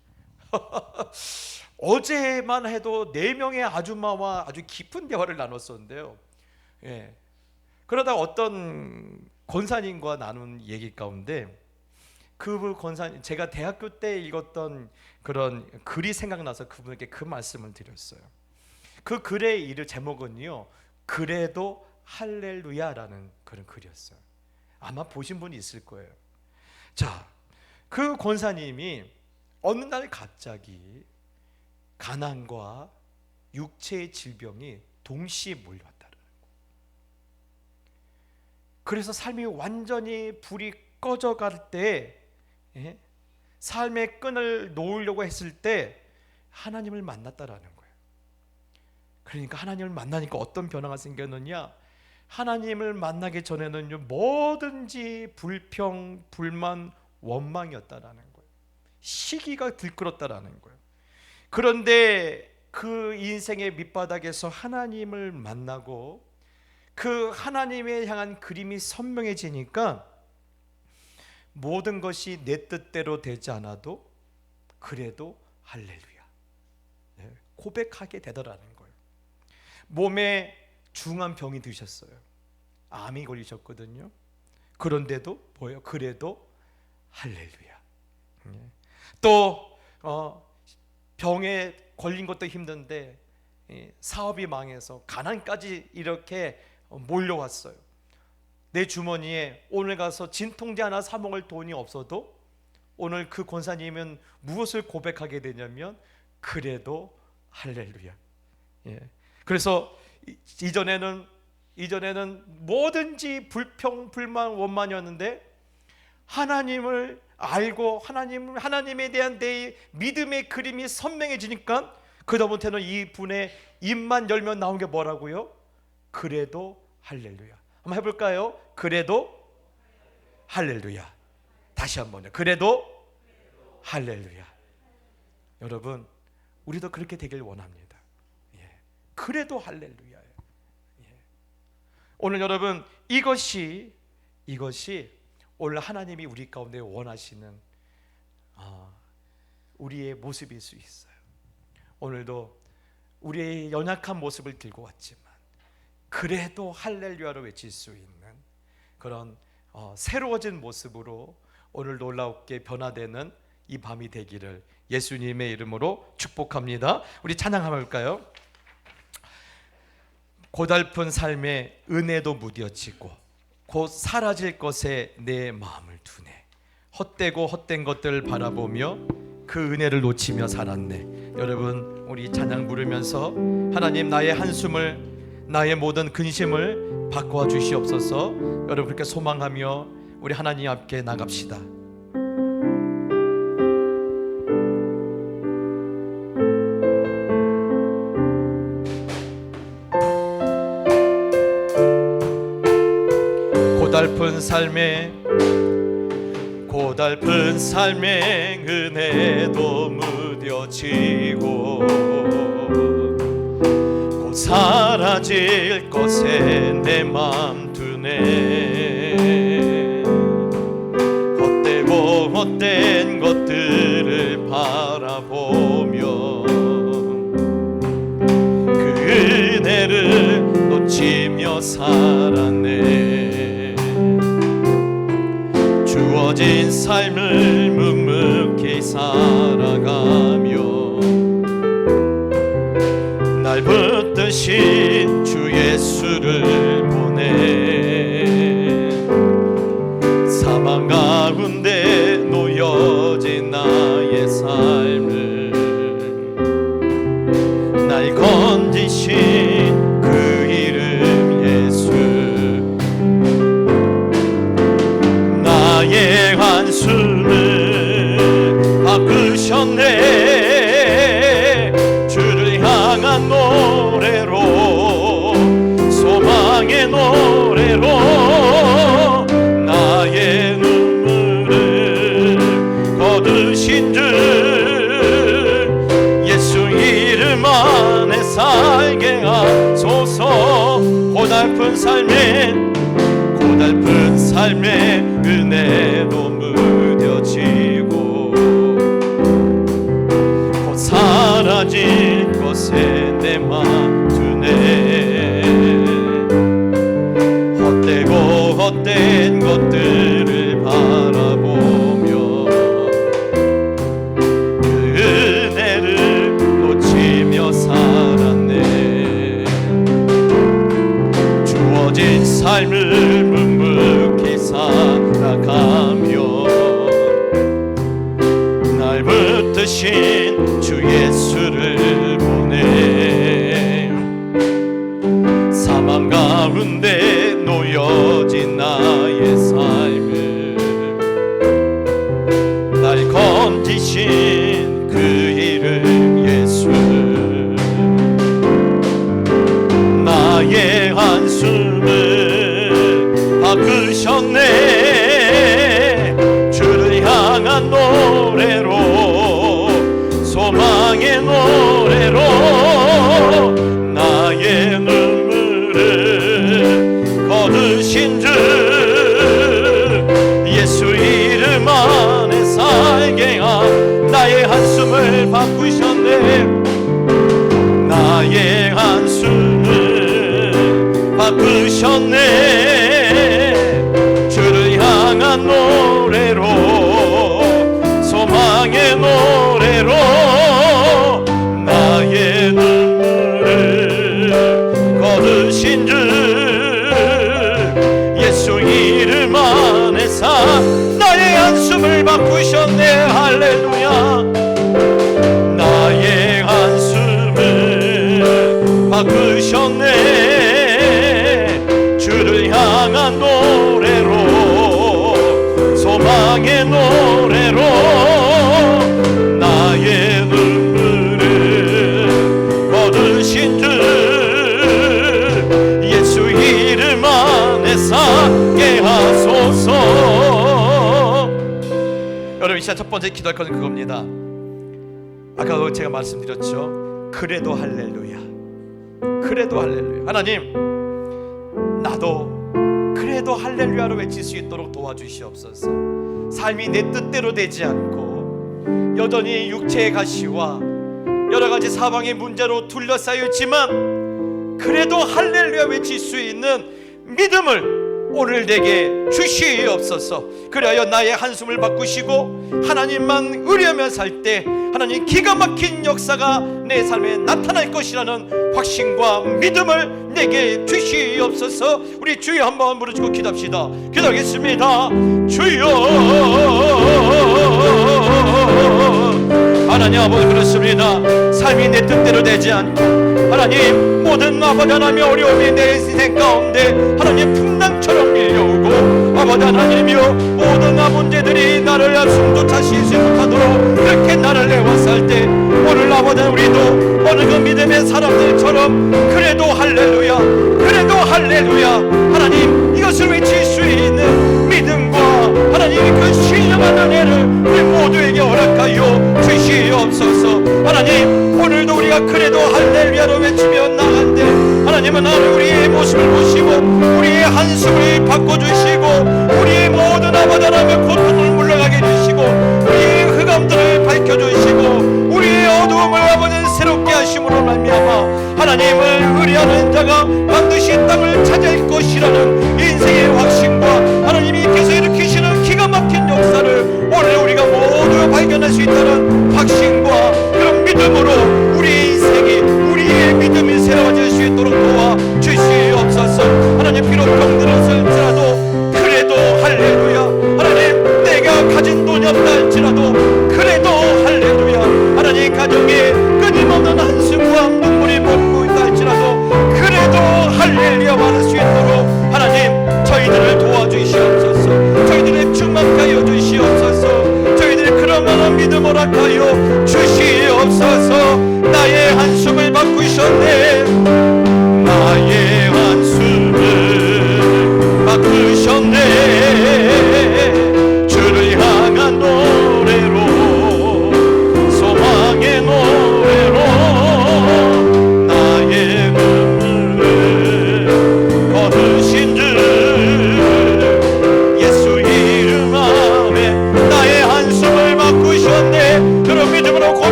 어제만 해도 4명의 아줌마와 아주 깊은 대화를 나눴었는데요. 예. 그러다 어떤 권사님과 나눈 얘기 가운데 그 권사님, 제가 대학교 때 읽었던 그런 글이 생각나서 그분에게 그 말씀을 드렸어요. 그 글의 이름 제목은요, 그래도 할렐루야라는 그런 글이었어요. 아마 보신 분이 있을 거예요. 자, 그 권사님이 어느 날 갑자기 가난과 육체의 질병이 동시에 몰려왔다는 거예요. 그래서 삶이 완전히 불이 꺼져갈 때, 삶의 끈을 놓으려고 했을 때 하나님을 만났다라는 거예요. 그러니까 하나님을 만나니까 어떤 변화가 생겼느냐, 하나님을 만나기 전에는요, 뭐든지 불평, 불만, 원망이었다라는 거예요. 시기가 들끓었다라는 거예요. 그런데 그 인생의 밑바닥에서 하나님을 만나고 그 하나님에 향한 그림이 선명해지니까 모든 것이 내 뜻대로 되지 않아도 그래도 할렐루야, 고백하게 되더라는 거예요. 몸에 중한 병이 드셨어요. 암이 걸리셨거든요. 그런데도 뭐예요? 그래도 할렐루야. 또 병에 걸린 것도 힘든데 사업이 망해서 가난까지 이렇게 몰려왔어요. 내 주머니에 오늘 가서 진통제 하나 사 먹을 돈이 없어도 오늘 그 권사님은 무엇을 고백하게 되냐면 그래도 할렐루야. 그래서 이전에는 뭐든지 불평, 불만, 원만이었는데 하나님을 알고 하나님에 대한 내 믿음의 그림이 선명해지니까 그다음부터는 이 분의 입만 열면 나온 게 뭐라고요? 그래도 할렐루야. 한번 해볼까요? 그래도 할렐루야. 다시 한번요. 그래도 할렐루야. 여러분, 우리도 그렇게 되길 원합니다. 그래도 할렐루야예요. 오늘 여러분, 이것이 오늘 하나님이 우리 가운데 원하시는 우리의 모습일 수 있어요. 오늘도 우리의 연약한 모습을 들고 왔지만 그래도 할렐루야로 외칠 수 있는 그런 새로워진 모습으로 오늘 놀랍게 변화되는 이 밤이 되기를 예수님의 이름으로 축복합니다. 우리 찬양 한번 할까요? 고달픈 삶에 은혜도 무뎌지고 곧 사라질 것에 내 마음을 두네. 헛되고 헛된 것들을 바라보며 그 은혜를 놓치며 살았네. 여러분, 우리 찬양 부르면서 하나님, 나의 한숨을, 나의 모든 근심을 바꿔 주시옵소서. 여러분, 그렇게 소망하며 우리 하나님 앞에 나갑시다. 고달픈 삶에 은혜도 무뎌지고 곧 사라질 것에 내 맘 두네. 헛되고 헛된 것들을 바라보며 그 은혜를 놓치며 살았네. 주어진 삶을 묵묵히 살아가며 날 붙드신 주 예수를 보내. 사망 가운데 놓여진 나의 삶을 날 건지신 그 이름 예수. 나의 한숨을 바꾸셨네. 주를 향한 노래로, 소망의 노래로 나의 눈물을 거두신 줄 예수 이름 안에 살게 하소서. 고달픈 삶에 은혜도 무뎌지고 헛된 것들을 바라보며 그 은혜를 놓치며 살았네. 주어진 삶을 묵묵히 살아가며 날 붙드신 주 예수를 보내. 사망 가운데 놓여진 나의 삶을 날 건지신 그 이름 예수. 나의 한숨을 바꾸셨네. 주를 향한 노래로, 소망의 노래로 나의 눈물을 거두신 주 예수 이름 안에 살게 한 나의 한숨을 바꾸셨네. 나의 한숨을 바꾸셨네. 주를 향한 노래로, 소망의 노래로 나의 눈물을 거두신 주 예수 이름 안에서 나의 한숨을 바꾸셨네. 할렐루야. 나의 한숨을 바꾸셨네. 주를 향한 노래로, 소망의 노래로 나의 눈물을 거두신 주 예수 이름 안에 살게 하소서. 여러분, 이 시간 첫 번째 기도할 것은 그겁니다. 아까 제가 말씀드렸죠. 그래도 할렐루야. 그래도 할렐루야. 하나님, 나도 그래도 할렐루야로 외칠 수 있도록 도와주시옵소서. 삶이 내 뜻대로 되지 않고 여전히 육체의 가시와 여러가지 사방의 문제로 둘러싸여 있지만 그래도 할렐루야 외칠 수 있는 믿음을 오늘 내게 주시옵소서. 그리하여 나의 한숨을 바꾸시고 하나님만 의뢰하며 살 때 하나님 기가 막힌 역사가 내 삶에 나타날 것이라는 확신과 믿음을 내게 주시옵소서. 우리 주여 한번 부르시고 기도합시다. 기도하겠습니다. 주여. 하나님 아버지, 그렇습니다. 삶이 내 뜻대로 되지 않고 하나님 모든 아버지 하나님의 어려움이 내 인생 가운데 하나님 풍랑처럼 밀려오고 아버지 하나님이여 모든 문제들이 나를 숨조차 쉴 수 못하도록 그렇게 나를 내어왔을 때 오늘 아버지 우리도 어느 그 믿음의 사람들처럼 그래도 할렐루야, 그래도 할렐루야 하나님 이것을 외칠 수 있는 믿음과 하나님 그 신령한 은혜를 우리 모두에게 허락하여 주시옵소서. 하나님 오늘도 우리가 그래도 할렐루야로 외치며 나간대 하나님은 하늘 우리의 모습을 보시고 우리의 한숨을 바꿔주시고 우리의 모든 아버지 하나님의 고통을 물러가게 해주시고 우리의 흑암들을 밝혀주시고 우리의 어두움을 아버지 새롭게 하심으로 말미암아 하나님을 의뢰하는 자가 반드시 땅을 차지할 것이라는 인생의 확신과 하나님께서 일으키시는 기가 막힌 역사를 오늘 우리가 모두 발견할 수 있다는 확신과 그런 믿음으로 우리의 인생이 우리의 믿음이 새로워질 수 있도록 도와주시옵소서. 하나님 비록 병들었을지라도 그래도 할렐루야 하나님 내가 가진 돈이 없다 할지라도 그래도 할렐루야 하나님 가정에 끊임없는 한숨과 눈물이 머물고 있다 할지라도 그래도 할렐루야 말할 수 있도록 하나님 저희들을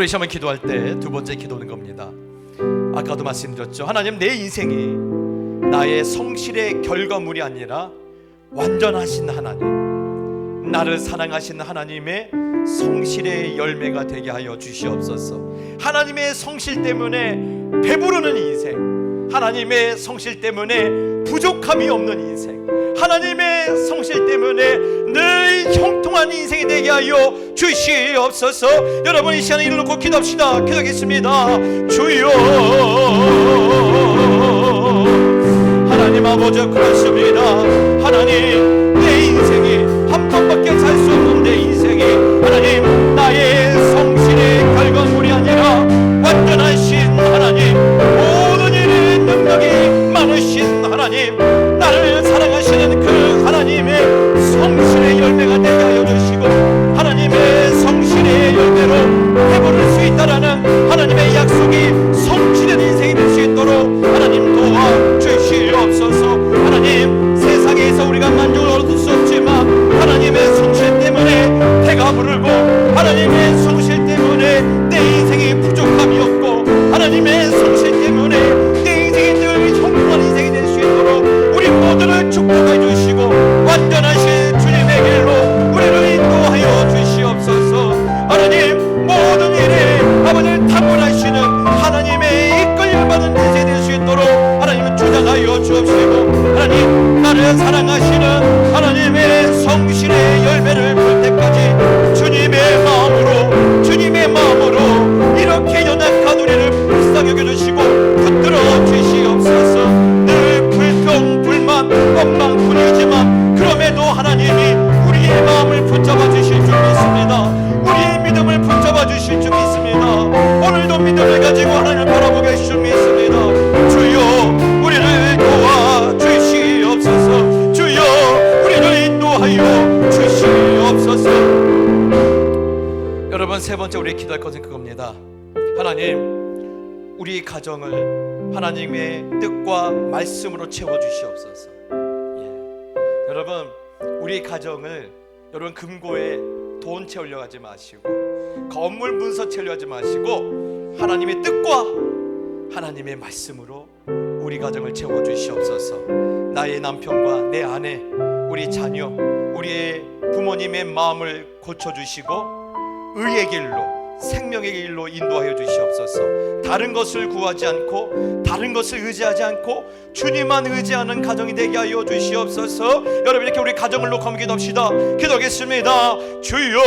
우리 시험을 기도할 때 두 번째 기도는 겁니다. 아까도 말씀드렸죠. 하나님, 내 인생이 나의 성실의 결과물이 아니라 완전하신 하나님, 나를 사랑하신 하나님의 성실의 열매가 되게 하여 주시옵소서. 하나님의 성실 때문에 배부르는 인생, 하나님의 성실 때문에 부족함이 없는 인생, 하나님의 성실 때문에 늘 형통한 인생이 되게 하여 주시옵소서. 여러분, 이 시간에 이를 놓고 기도합시다. 기도하겠습니다. 주여, 하나님 아버지, 그렇습니다. 하나님, 내 인생이 한 번밖에 살 수 없는 내 인생이 하나님, 나의 성실의 결과물이 아니라 완전하신 하나님, 모든 일에 능력이 많으신 하나님, 나를 사랑하시는 그 하나님의 성실의 열매가 되게 하여 주시고, 하나님의 성실의 열매로 배부를 수 있다라는 하나님의 약속이 성취된 인생이 될 수 있도록 하나님 도와주시옵소서. 하나님, 세상에서 우리가 만족을 얻을 수 없지만 하나님의 성실 때문에 배가 부르고, 하나님의 성실 때문에 내 인생이 부족함이 없고, 하나님의 성실 때문에 내 인생이 늘 형통한 인생이 될 수 있도록 우리 모두를 축복해 주시고, 완전하신 주님의 길로 우리를 인도하여 주시옵소서. 하나님, 모든 일에 아버지를 탁월하시는 하나님의 이끌림 받은 인생이 될 수 있도록 하나님은 주장하여 주옵시고, 하나님, 나를 사랑하시는 하나님의 성실의 열매를 볼 때까지 주님의 마음으로 이렇게 연약한 우리를 불쌍히 여겨주시고 붙들어 주시옵소서. 늘 불평, 불만, 원망뿐이지만 그럼에도 하나님이 우리의 마음을 붙잡아 주실 줄 믿습니다. 우리의 믿음을 붙잡아 주실 줄 믿습니다. 오늘도 믿음을 가지고 하나님을 바라보고 계실 줄 믿습니다. 주여, 우리를 도와 주시옵소서. 주여, 우리를 인도하여 주시옵소서. 여러분, 세 번째 우리 기도할 것은 그겁니다. 하나님, 우리 가정을 하나님의 뜻과 말씀으로 채워주시옵소서. 여러분, 우리 가정을 여러분 금고에 돈 채우려 하지 마시고, 건물 문서 채우려 하지 마시고, 하나님의 뜻과 하나님의 말씀으로 우리 가정을 채워주시옵소서. 나의 남편과 내 아내, 우리 자녀, 우리의 부모님의 마음을 고쳐주시고 의의 길로, 생명의 길로 인도하여 주시옵소서. 다른 것을 구하지 않고, 다른 것을 의지하지 않고 주님만 의지하는 가정이 되게 하여 주시옵소서. 여러분, 이렇게 우리 가정을 놓고 한번 기도합시다. 기도하겠습니다. 주여,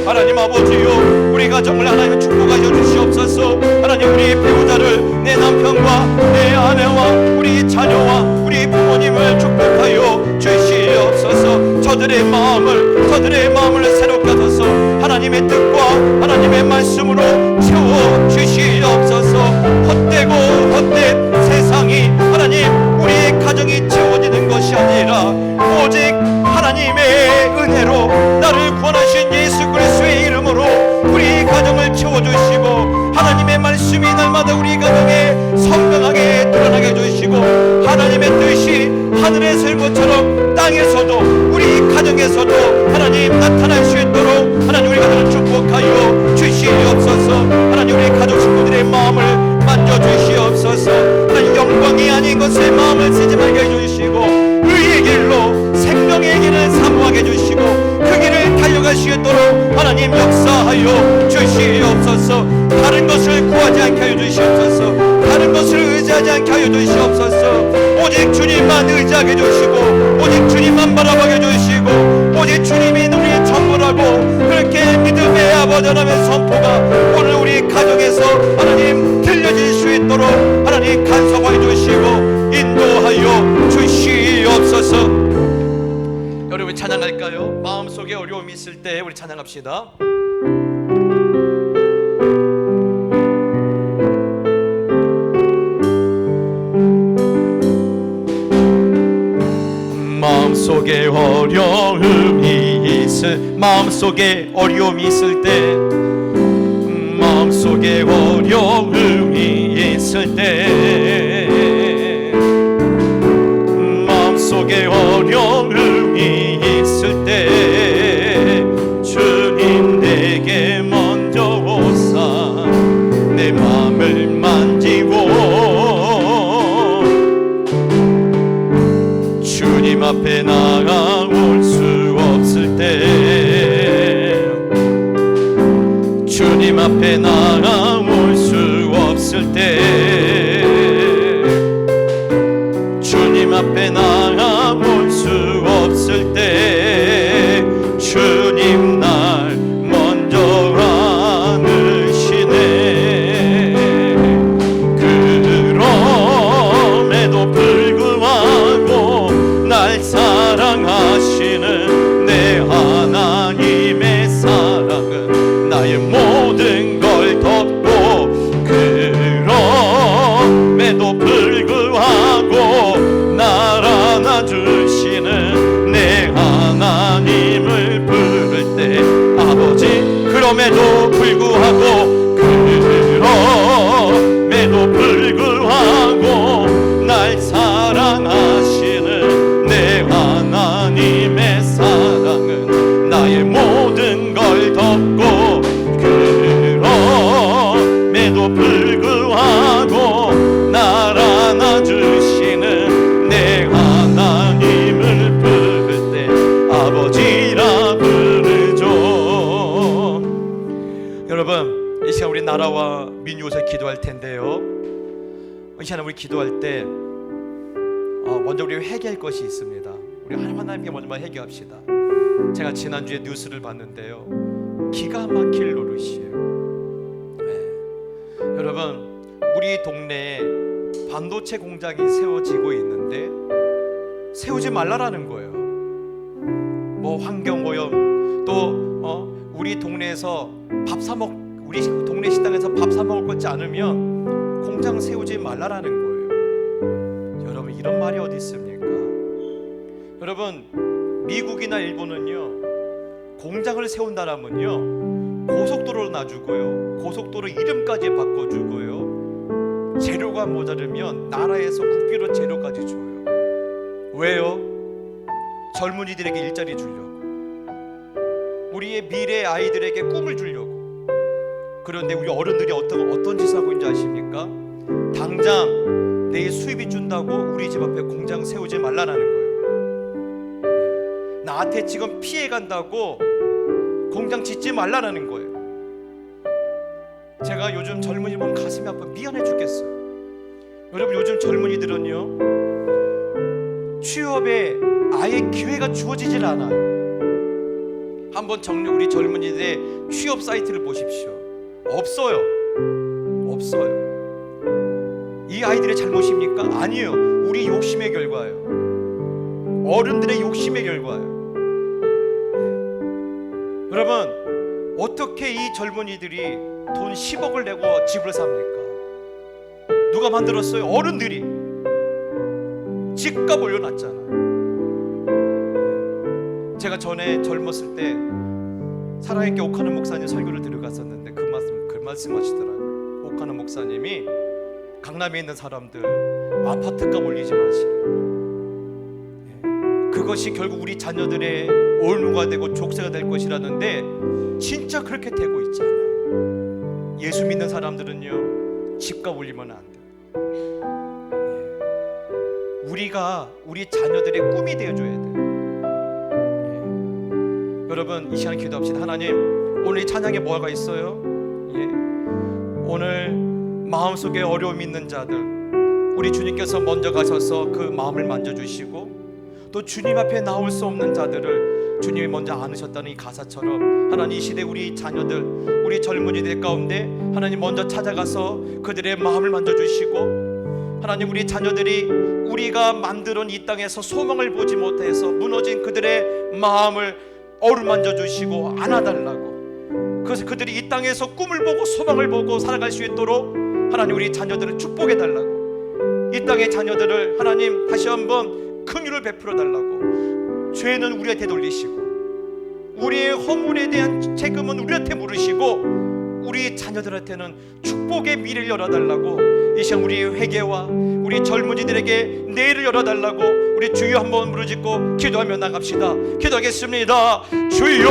하나님 아버지요, 우리 가정을 하나님 축복하여 주시옵소서. 하나님, 우리 배우자를, 내 남편과 내 아내와 우리 자녀와 우리 부모님을 축복하여 주시옵소서. 저들의 마음을 새롭게 하소서. 하나님의 뜻과 하나님의 말씀으로 채워 주시옵소서. 헛된 세상이 하나님, 우리의 가정이 채워지는 것이 아니라 오직 하나님의 은혜로 나를 구원하신 예수 그리스도의 이름으로 우리 가정을 채워주시고, 하나님의 말씀이 날마다 우리 가정에 선명하게 드러나게 해주시고, 하나님의 뜻이 하늘의 설것처럼 땅에서도 우리 가정에서도 하나님 나타날 수 있도록 하나님 우리 가정을 축복하여 주시옵소서. 하나님, 우리 가족 식구들의 마음을 만져주시옵소서. 하나님, 영광이 아닌 것에 마음을 쓰지 말게 해주시고, 의의 길로, 생명의 길을 사모하게 해주시고, 그 길을 달려갈 수 있도록 하나님 역사하여 주시옵소서. 다른 것을 구하지 않게 하여 주시옵소서. 다른 것을 의지하지 않게 하여 주시옵소서. 오직 주님만 의지하게 해주시고, 오직 주님만 바라보게 해주시고, 오직 주님이 우리의 전부라고, 그렇게 믿음의 아버지 하나님의 선포가 오늘 우리 가정에서 하나님 들려질 수 있도록 하나님 간섭하여 주시고 인도하여 주시옵소서. 여러분, 찬양할까요? 마음속에 어려움이 있을 때 우리 찬양합시다. 마음속에 어려움이 있을 때, 마음속에 어려움이 있을 때, 마음속에 어려움이 있을 때 주님 앞에 나아올 수 없을 때, 주님 앞에 나아올 수 없을 때, 주님 앞에 나아올 수 없을 때, 주님 날 먼저 안으시네. 그럼에도 불구하고 날 사랑하시는 내 하나님의 사랑은 나의 모든 걸 덮고, 그럼에도 불구하고 날 안아주시는 내 하나님을 부를 때, 아버지 그럼에도 불구하고, 그럼에도 불구하고 날 사랑하시는 내 하나님의 사랑은 나의 모든 걸 덮고, 그럼에도 불구하고 날 안아주시는 내 하나님을 부를 때 아버지라 부르죠. 여러분, 이 시간 우리 나라와 민족에서 기도할 텐데요, 이 시간 우리 기도할 때 먼저 우리 회개할 것이 있습니다. 우리 하나님께 먼저 회개합시다. 제가 지난주에 뉴스를 봤는데요, 기가 막힐 노릇이에요. 여러분, 우리 동네에 반도체 공장이 세워지고 있는데 세우지 말라라는 거예요. 뭐 환경오염, 또 우리 동네에서 우리 동네 식당에서 밥 사 먹을 것지 않으면 공장 세우지 말라라는 거예요. 여러분, 이런 말이 어디 있습니까? 여러분, 미국이나 일본은요, 공장을 세운다라면요 고속도로를 놔주고요, 고속도로 이름까지 바꿔주고요, 재료가 모자르면 나라에서 국비로 재료까지 줘요. 왜요? 젊은이들에게 일자리 주려고, 우리의 미래 아이들에게 꿈을 주려고. 그런데 우리 어른들이 어떤 짓을 하고 있는지 아십니까? 당장 내일 수입이 준다고 우리 집 앞에 공장 세우지 말라는 거예요. 나한테 지금 피해 간다고 공장 짓지 말라는 거예요. 제가 요즘 젊은이 보면 가슴이 아파 미안해 죽겠어요. 여러분, 요즘 젊은이들은요, 취업에 아예 기회가 주어지질 않아요. 한번 우리 젊은이들의 취업 사이트를 보십시오. 없어요. 이 아이들의 잘못입니까? 아니에요. 우리 욕심의 결과예요. 어른들의 욕심의 결과예요. 여러분, 어떻게 이 젊은이들이 돈 10억을 내고 집을 삽니까? 누가 만들었어요? 어른들이 집값 올려놨잖아요. 제가 전에 젊었을 때 사랑의 옥하는 목사님 설교를 들어갔었는데 그 말씀하시더라고요. 옥하는 목사님이 강남에 있는 사람들 아파트값 올리지 마시라고. 그것이 결국 우리 자녀들의 올무가 되고 족쇄가 될 것이라는데 진짜 그렇게 되고 있잖아요. 예수 믿는 사람들은요, 집값 올리면 안 돼요. 우리가 우리 자녀들의 꿈이 되어줘야 돼요. 여러분, 이 시간 기도합시다. 하나님, 오늘 이 찬양에 뭐가 있어요? 오늘 마음속에 어려움이 있는 자들, 우리 주님께서 먼저 가셔서 그 마음을 만져주시고, 또 주님 앞에 나올 수 없는 자들을 주님이 먼저 안으셨다는 이 가사처럼, 하나님 이 시대 우리 자녀들, 우리 젊은이들 가운데 하나님 먼저 찾아가서 그들의 마음을 만져주시고, 하나님 우리 자녀들이 우리가 만들어온 이 땅에서 소망을 보지 못해서 무너진 그들의 마음을 어루만져 주시고 안아달라고, 그래서 그들이 이 땅에서 꿈을 보고 소망을 보고 살아갈 수 있도록 하나님 우리 자녀들을 축복해달라고, 이 땅의 자녀들을 하나님 다시 한번 긍휼을 베풀어 달라고, 죄는 우리한테 돌리시고 우리의 허물에 대한 책임은 우리한테 물으시고 우리 자녀들한테는 축복의 미래를 열어달라고, 이 시간 우리의 회개와 우리 젊은이들에게 내일을 열어달라고 우리 주여 한번 부르짖고 기도하며 나갑시다. 기도하겠습니다. 주여,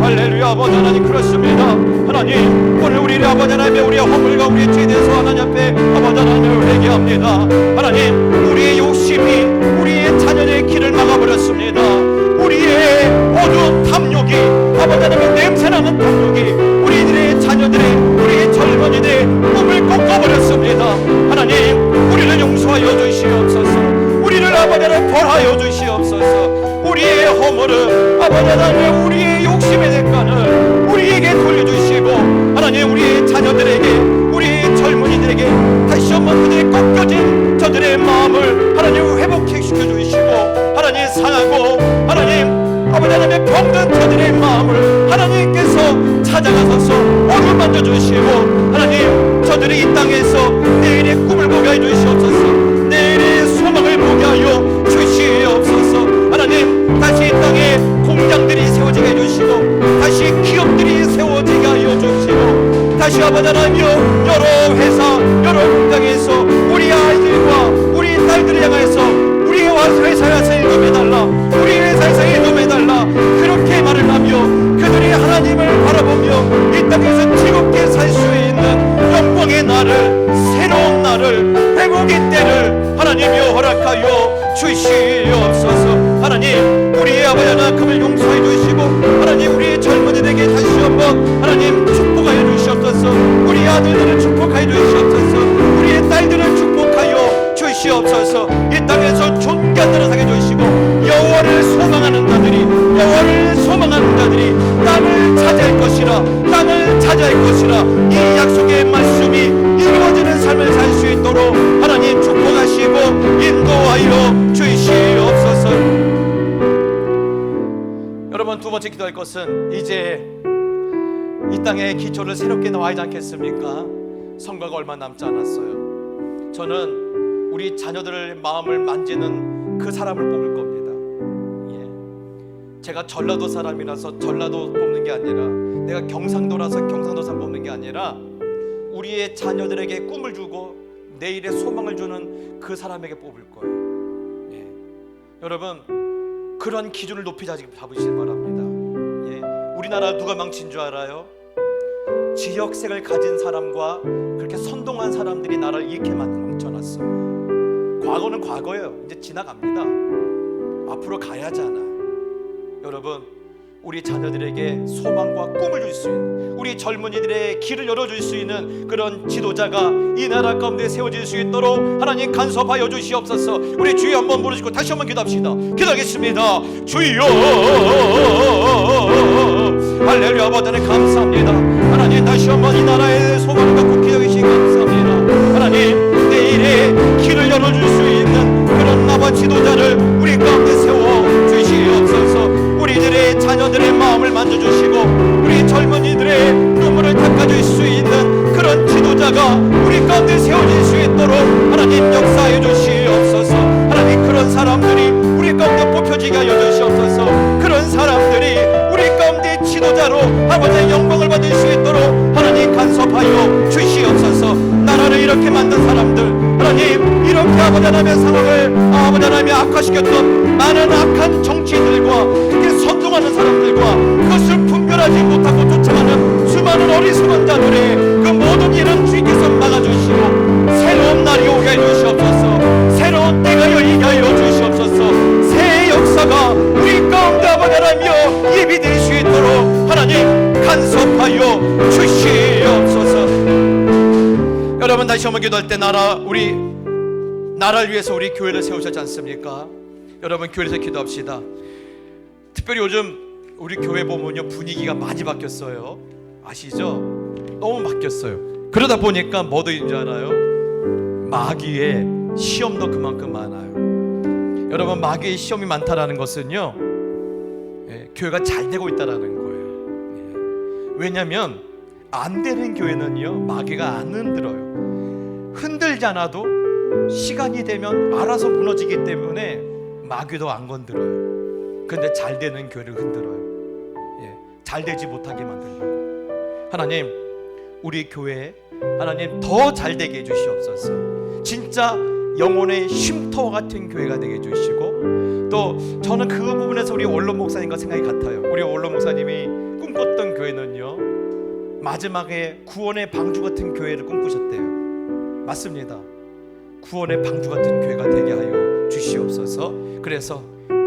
할렐루야. 아버지 하나님, 그렇습니다. 하나님, 오늘 우리의 아버지 하나님의 우리의 허물과 우리의 죄에 대해서 하나님 앞에 아버지 하나님을 회개합니다. 하나님, 우리의 욕심이 우리의 자녀의 길을 막아버렸습니다. 우리의 어두운 탐욕이 아버지 하나님의 냄새나는 탐욕이 우리들의 자녀들의 우리의 젊은이들의 꿈을 꺾어버렸습니다. 하나님, 우리를 용서하여 주시옵소서. 우리를 아버지 하나님 벌하여 주시옵소서. 우리의 허물을 아버지 하나님 우리의 욕심의 대가를 우리에게 돌려주시고 하나님 우리의 자녀들에게 우리의 젊은이들에게 다시 한번 그들의 꺾여진 저들의 마음을 하나님 회복시켜 주시고 하나님 상하고 하나님 아버지 하나님의 병든 저들의 마음을 하나님께서 찾아가셔서 어루만져 주시고 하나님 저들이 이 땅에서 내일의 꿈을 보게 하여 주시옵소서. 내일의 소망을 보게 하여 주시옵소서. 하나님, 다시 이 땅에 공장들이 세워지게 해주시고 다시 기업들이 세워지게 하여 주시고 다시 아버지 하나님 여러 회사 여러 공장에서 우리 아이들과 우리 딸들을 향해서 우리 회사에서 일도해달라, 우리 회사에서 일도해달라 그렇게 말을 하며 그들이 하나님을 바라보며 이 땅에서 즐겁게 살 수 있는 영광의 날을, 새로운 날을, 회복의 때를 하나님이여 허락하여 주시옵소서. 하나님, 우리의 아버지 하나님 금을 용서해 주시고 하나님 우리의 젊은이들에게 다시 한번 하나님 축복하여 주시옵소서. 우리 아들들을 축복하여 주시옵소서. 우리의 딸들을 축복하여 주시옵소서. 이 땅에서 존귀한 하게 주시고 여호와를 소망하는 자들이 여호와를 소망하는 자들이 땅을 차지할 것이라, 땅을 차지할 것이라 이 약속의 말씀이 이루어지는 삶을 살 수 있도록 하나님 축복하시고 인도하여 주시옵소서. 여러분, 두 번째 기도할 것은 이제 이 땅의 기초를 새롭게 놓아야 하지 않겠습니까? 선거가 얼마 남지 않았어요. 저는 우리 자녀들의 마음을 만지는 그 사람을 뽑을 겁니다. 제가 전라도 사람이라서 전라도 뽑는 게 아니라, 내가 경상도라서 경상도 사람 뽑는 게 아니라 우리의 자녀들에게 꿈을 주고 내일의 소망을 주는 그 사람에게 뽑을 거예요. 여러분, 그런 기준을 높이 잡으시기 바랍니다. 우리나라 누가 망친 줄 알아요? 지역색을 가진 사람과 그렇게 선동한 사람들이 나라를 이렇게 망쳐놨어요. 과거는 과거예요. 이제 지나갑니다. 앞으로 가야잖아요. 여러분, 우리 자녀들에게 소망과 꿈을 줄 수 있는, 우리 젊은이들의 길을 열어줄 수 있는 그런 지도자가 이 나라 가운데 세워질 수 있도록 하나님 간섭하여 주시옵소서. 우리 주여 한번 부르시고 다시 한번 기도합시다. 기도하겠습니다. 주여, 할렐루야. 아버지 하나님 감사합니다. 하나님, 다시 한번 이 나라의 소망을 갖고 기도하시기 감사합니다. 하나님, 내일의 길을 열어줄 수 있는 그런 나와 지도자를 우리 가운데 세워 주시옵소서. 우리들의 자녀들의 마음을 만져주시고 우리 젊은이들의 눈물을 닦아줄 수 있는 그런 지도자가 우리 가운데 세워질 수 있도록 하나님 역사해 주시옵소서. 하나님, 그런 사람들이 우리 가운데 뽑혀지게 하여 주시옵소서. 그런 사람들이 우리 가운데 지도자로 아버지의 영광을 받을 수 있도록 하나님 간섭하여 주시옵소서. 나라를 이렇게 만든 사람들, 하나님 이렇게 아버지 하나님의 상황을 아버지 하나님이 악화시켰던 많은 악한 정치인들과 그렇게 선동하는 사람들과 그것을 분별하지 못하고 쫓아가는 수많은 어리석은 자들의 그 모든 일은 주님께서 막아주시고 새로운 날이 오게 해주시옵소서. 새로운 때가 열리게 하여 주시옵소서. 새 역사가 우리 가운데 아버지 하나님이여 예비될 수 있도록 하나님 간섭하여 주시옵소서. 여러분, 다시 한번 기도할 때 나라를 위해서 우리 교회를 세우셨지 않습니까? 여러분, 교회에서 기도합시다. 특별히 요즘 우리 교회 보면요, 분위기가 많이 바뀌었어요. 아시죠? 너무 바뀌었어요. 그러다 보니까 뭐도인 줄 알아요? 마귀의 시험도 그만큼 많아요. 여러분, 마귀의 시험이 많다라는 것은요, 교회가 잘 되고 있다라는 거예요. 왜냐하면 안 되는 교회는요, 마귀가 안 흔들어요. 흔들지 않아도 시간이 되면 알아서 무너지기 때문에 마귀도 안 건드려요. 근데 잘 되는 교회를 흔들어요. 잘 되지 못하게 만들려고. 하나님, 우리 교회 하나님 더 잘 되게 해주시옵소서. 진짜 영혼의 쉼터와 같은 교회가 되게 해주시고, 또 저는 그 부분에서 우리 원로 목사님과 생각이 같아요. 우리 원로 목사님이 꿈꿨던 교회는요, 마지막에 구원의 방주 같은 교회를 꿈꾸셨대요. 맞습니다. 구원의 방주 같은 교회가 되게 하여 주시옵소서. 그래서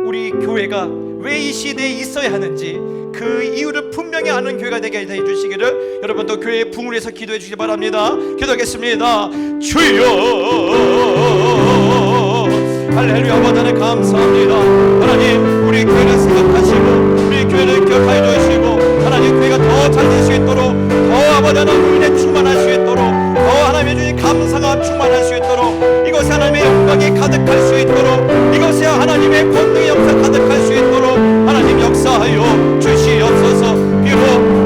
우리 교회가 왜 이 시대에 있어야 하는지 그 이유를 분명히 아는 교회가 되게 해주시기를 여러분도 교회의 붕을 위해서 기도해 주시기 바랍니다. 기도하겠습니다. 주여 할렐루야. 아버지 감사합니다. 하나님 우리 교회를 생각하시고 우리 교회를 기억하여 주시고 하나님 교회가 더 잘 될 수 있도록 더 아버지 하나님 은혜 충만할 수 있도록 더 하나님의 주님 감사가 충만할 수 있도록 이곳에 하나님의 영광이 가득할 수 있도록 이곳에 하나님의 권능의 역사 가득할 수 있도록 하나님 역사하여 주시옵소서. 비록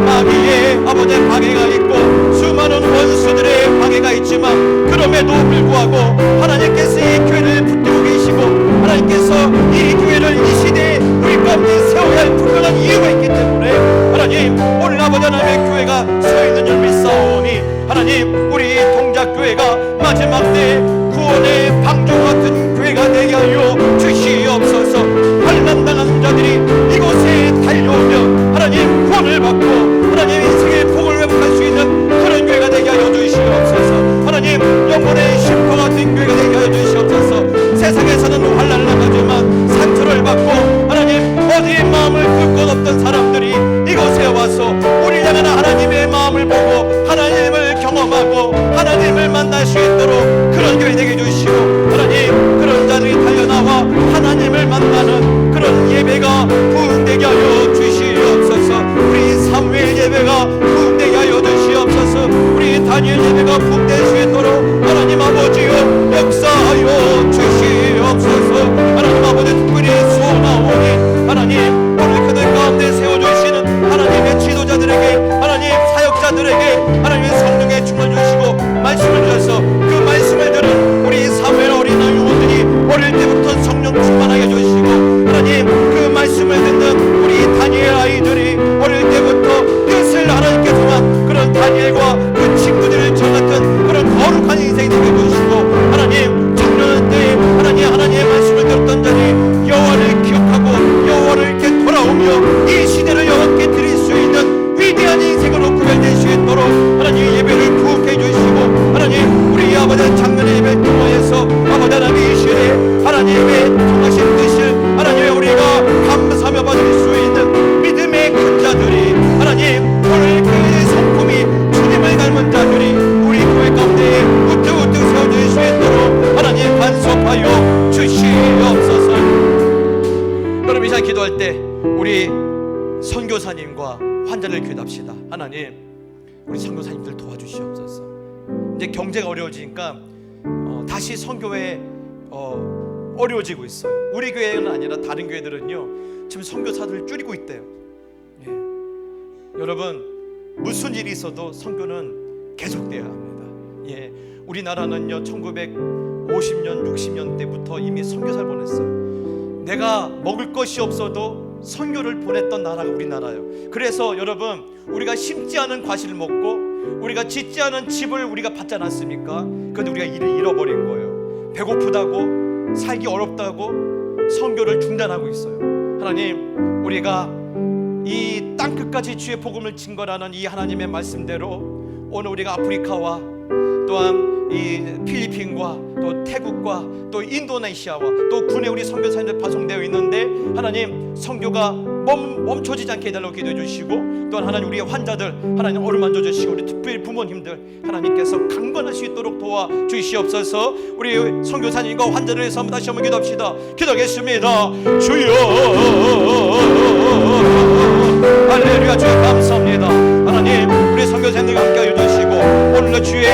마귀의 아버지 방해가 있고 수많은 원수들의 방해가 있지만 그럼에도 불구하고 하나님께서 이 교회를 붙들고 계시고 하나님께서 이 교회를 이 시대에 우리 가운데 세워야 할 분명한 이유가 있기 때문에 하나님 오늘 아버지 하나님의 교회가 서있는 줄 믿사오니 하나님 우리 동작교회가 마지막 때 구원의 방주 같은 교회가 되게 하여 주시옵소서. 환난당한 자들이 이곳에 달려오며 하나님 구원을 받고 하나님 인생의 복을 회복할 수 있는 그런 교회가 되게 하여 주시옵소서. 하나님 영혼의 쉼터 같은 교회가 되게 하여 주시옵소서. 세상에서는 환난을 당하지만 상처를 받고 하나님 어디에 마음을 볼 것 없던 사람들이 이곳에 와서 우리를 향한 하나님의 마음을 보고 하나님을 경험하고 하나님을 만날 수 있도록 그런 교회 되게 해주시고 하나님 그런 자들이 달려나와 하나님을 만나는 그런 예배가 부흥되게 하여 주시옵소서. 우리 사무엘 예배가 부흥되게 하여 주시옵소서. 우리 다니엘 예배가 부흥될 수 있도록 하나님 아버지여 역사하여 주시옵소서. 하나님 아버지 특별히 소나오니 하나님 오늘 그들 가운데 세워주시는 하나님의 지도자들에게 하나님 사역자들에게 하나님의 성령의 충만 주시고 말씀을 주셔서 그 말씀을 들은 우리 사무엘 어린 영혼들이 어릴 때부터 성령 충만하게 해주시고 하나님 그 말씀을 듣는 우리 다니엘 아이들이 어릴 때부터 뜻을 하나님께 정한 그런 다니엘과 그 친구들을 정같은 그런 거룩한 인생이 되게 해주시고 하나님 청년 때 하나님의 말씀을 들었던 자들이 여호와를 기억하고 여호와를 이렇게 돌아오며 이 시대를 여호와께 드릴 수 있는 위대한 인생으로 구별될 수 있도록 하나님 예배를 부흥해 주시고 하나님 우리 아버지 작년의 예배를 통하여서 아버지 하나님 이 시대에 하나님의 통하신 뜻을 하나님 우리가 감사하며 받을 수 있는 믿음의 큰 자들이 하나님 오늘 그 성품이 주님을 닮은 자들이 우리 교회 가운데 우뚝우뚝 세워질 수 있도록 하나님 간섭하여 주시옵소서. 여러분 이 시간 기도할 때 우리 선교사님과 환자를 기도합시다. 하나님 우리 선교사님들 도와주시옵소서. 이제 경제가 어려워지니까 다시 선교에 어려워지고 있어요. 우리 교회는 아니라 다른 교회들은요 지금 선교사들을 줄이고 있대요. 예. 여러분 무슨 일이 있어도 선교는 계속돼야 합니다. 예. 우리나라는요 1950년 60년 때부터 이미 선교사를 보냈어요. 내가 먹을 것이 없어도 선교를 보냈던 나라가 우리나라예요. 그래서 여러분 우리가 심지 않은 과실을 먹고 우리가 짓지 않은 집을 우리가 받지 않았습니까? 그런데 우리가 일을 잃어버린 거예요. 배고프다고 살기 어렵다고 선교를 중단하고 있어요. 하나님 우리가 이 땅끝까지 주의 복음을 증거하는 이 하나님의 말씀대로 오늘 우리가 아프리카와 또한 이 필리핀과 또 태국과 또 인도네시아와 또 군에 우리 선교사님들 파송되어 있는데 하나님 선교가 멈춰지지 않게 해달라고 기도해 주시고 또한 하나님 우리의 환자들 하나님 어루만져 주시고 우리 특별히 부모님들 하나님께서 강건할 수 있도록 도와주시옵소서. 우리 선교사님과 환자를 위해서 한번 다시 한번 기도합시다. 기도하겠습니다. 주여 할렐루야. 주여 감사합니다. 하나님 우리 선교사님과 함께 하여 주시고 오늘도 주의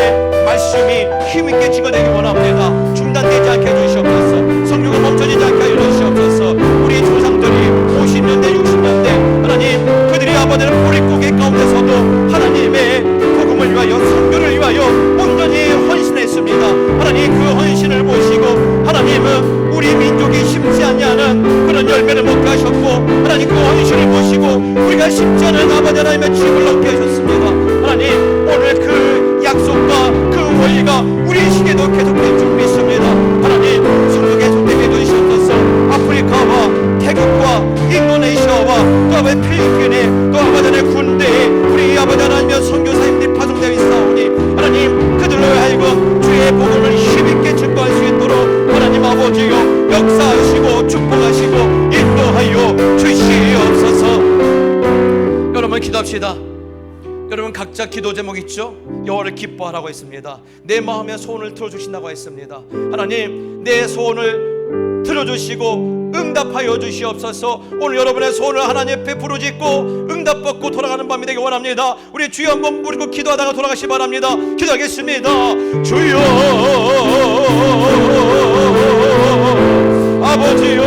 말씀이 힘있게 증거되기 원합니다. 중단되지 않게 해주시옵소서. 성령을 멈춰지지 않게 해주시옵소서. 우리 조상들이 50년대 60년대 하나님 그들이 아버지는 보릿고개 가운데서도 하나님의 복음을 위하여 선교를 위하여 온전히 헌신했습니다. 하나님 그 헌신을 보시고 하나님은 우리 민족이 심지 않냐는 그런 열매를 먹게 하셨고 하나님 그 헌신을 보시고 우리가 심지 않은 아버지 하나님의 집을 얻게 하셨습니다. 하나님 오늘 그 약속과 그 원리가 우리 시대도 계속될 줄 믿습니다. 하나님 선교 계속되게 해주시옵소서. 아프리카와 태국과 인도네시아와 또 필리핀에 또 아버지 하나님의 군대에 우리 아버지 하나님의 선교 역사하시고 축복하시고 인도하여 주시옵소서. 여러분 기도합시다. 여러분 각자 기도 제목 있죠? 여호와를 기뻐하라고 했습니다. 내 마음의 소원을 들어주신다고 했습니다. 하나님, 내 소원을 들어주시고 응답하여 주시옵소서. 오늘 여러분의 소원을 하나님 앞에 부르짖고 응답받고 돌아가는 밤이 되기 원합니다. 우리 주여 한번 부르고 기도하다가 돌아가시 바랍니다. 기도하겠습니다. 주여, 아버지여,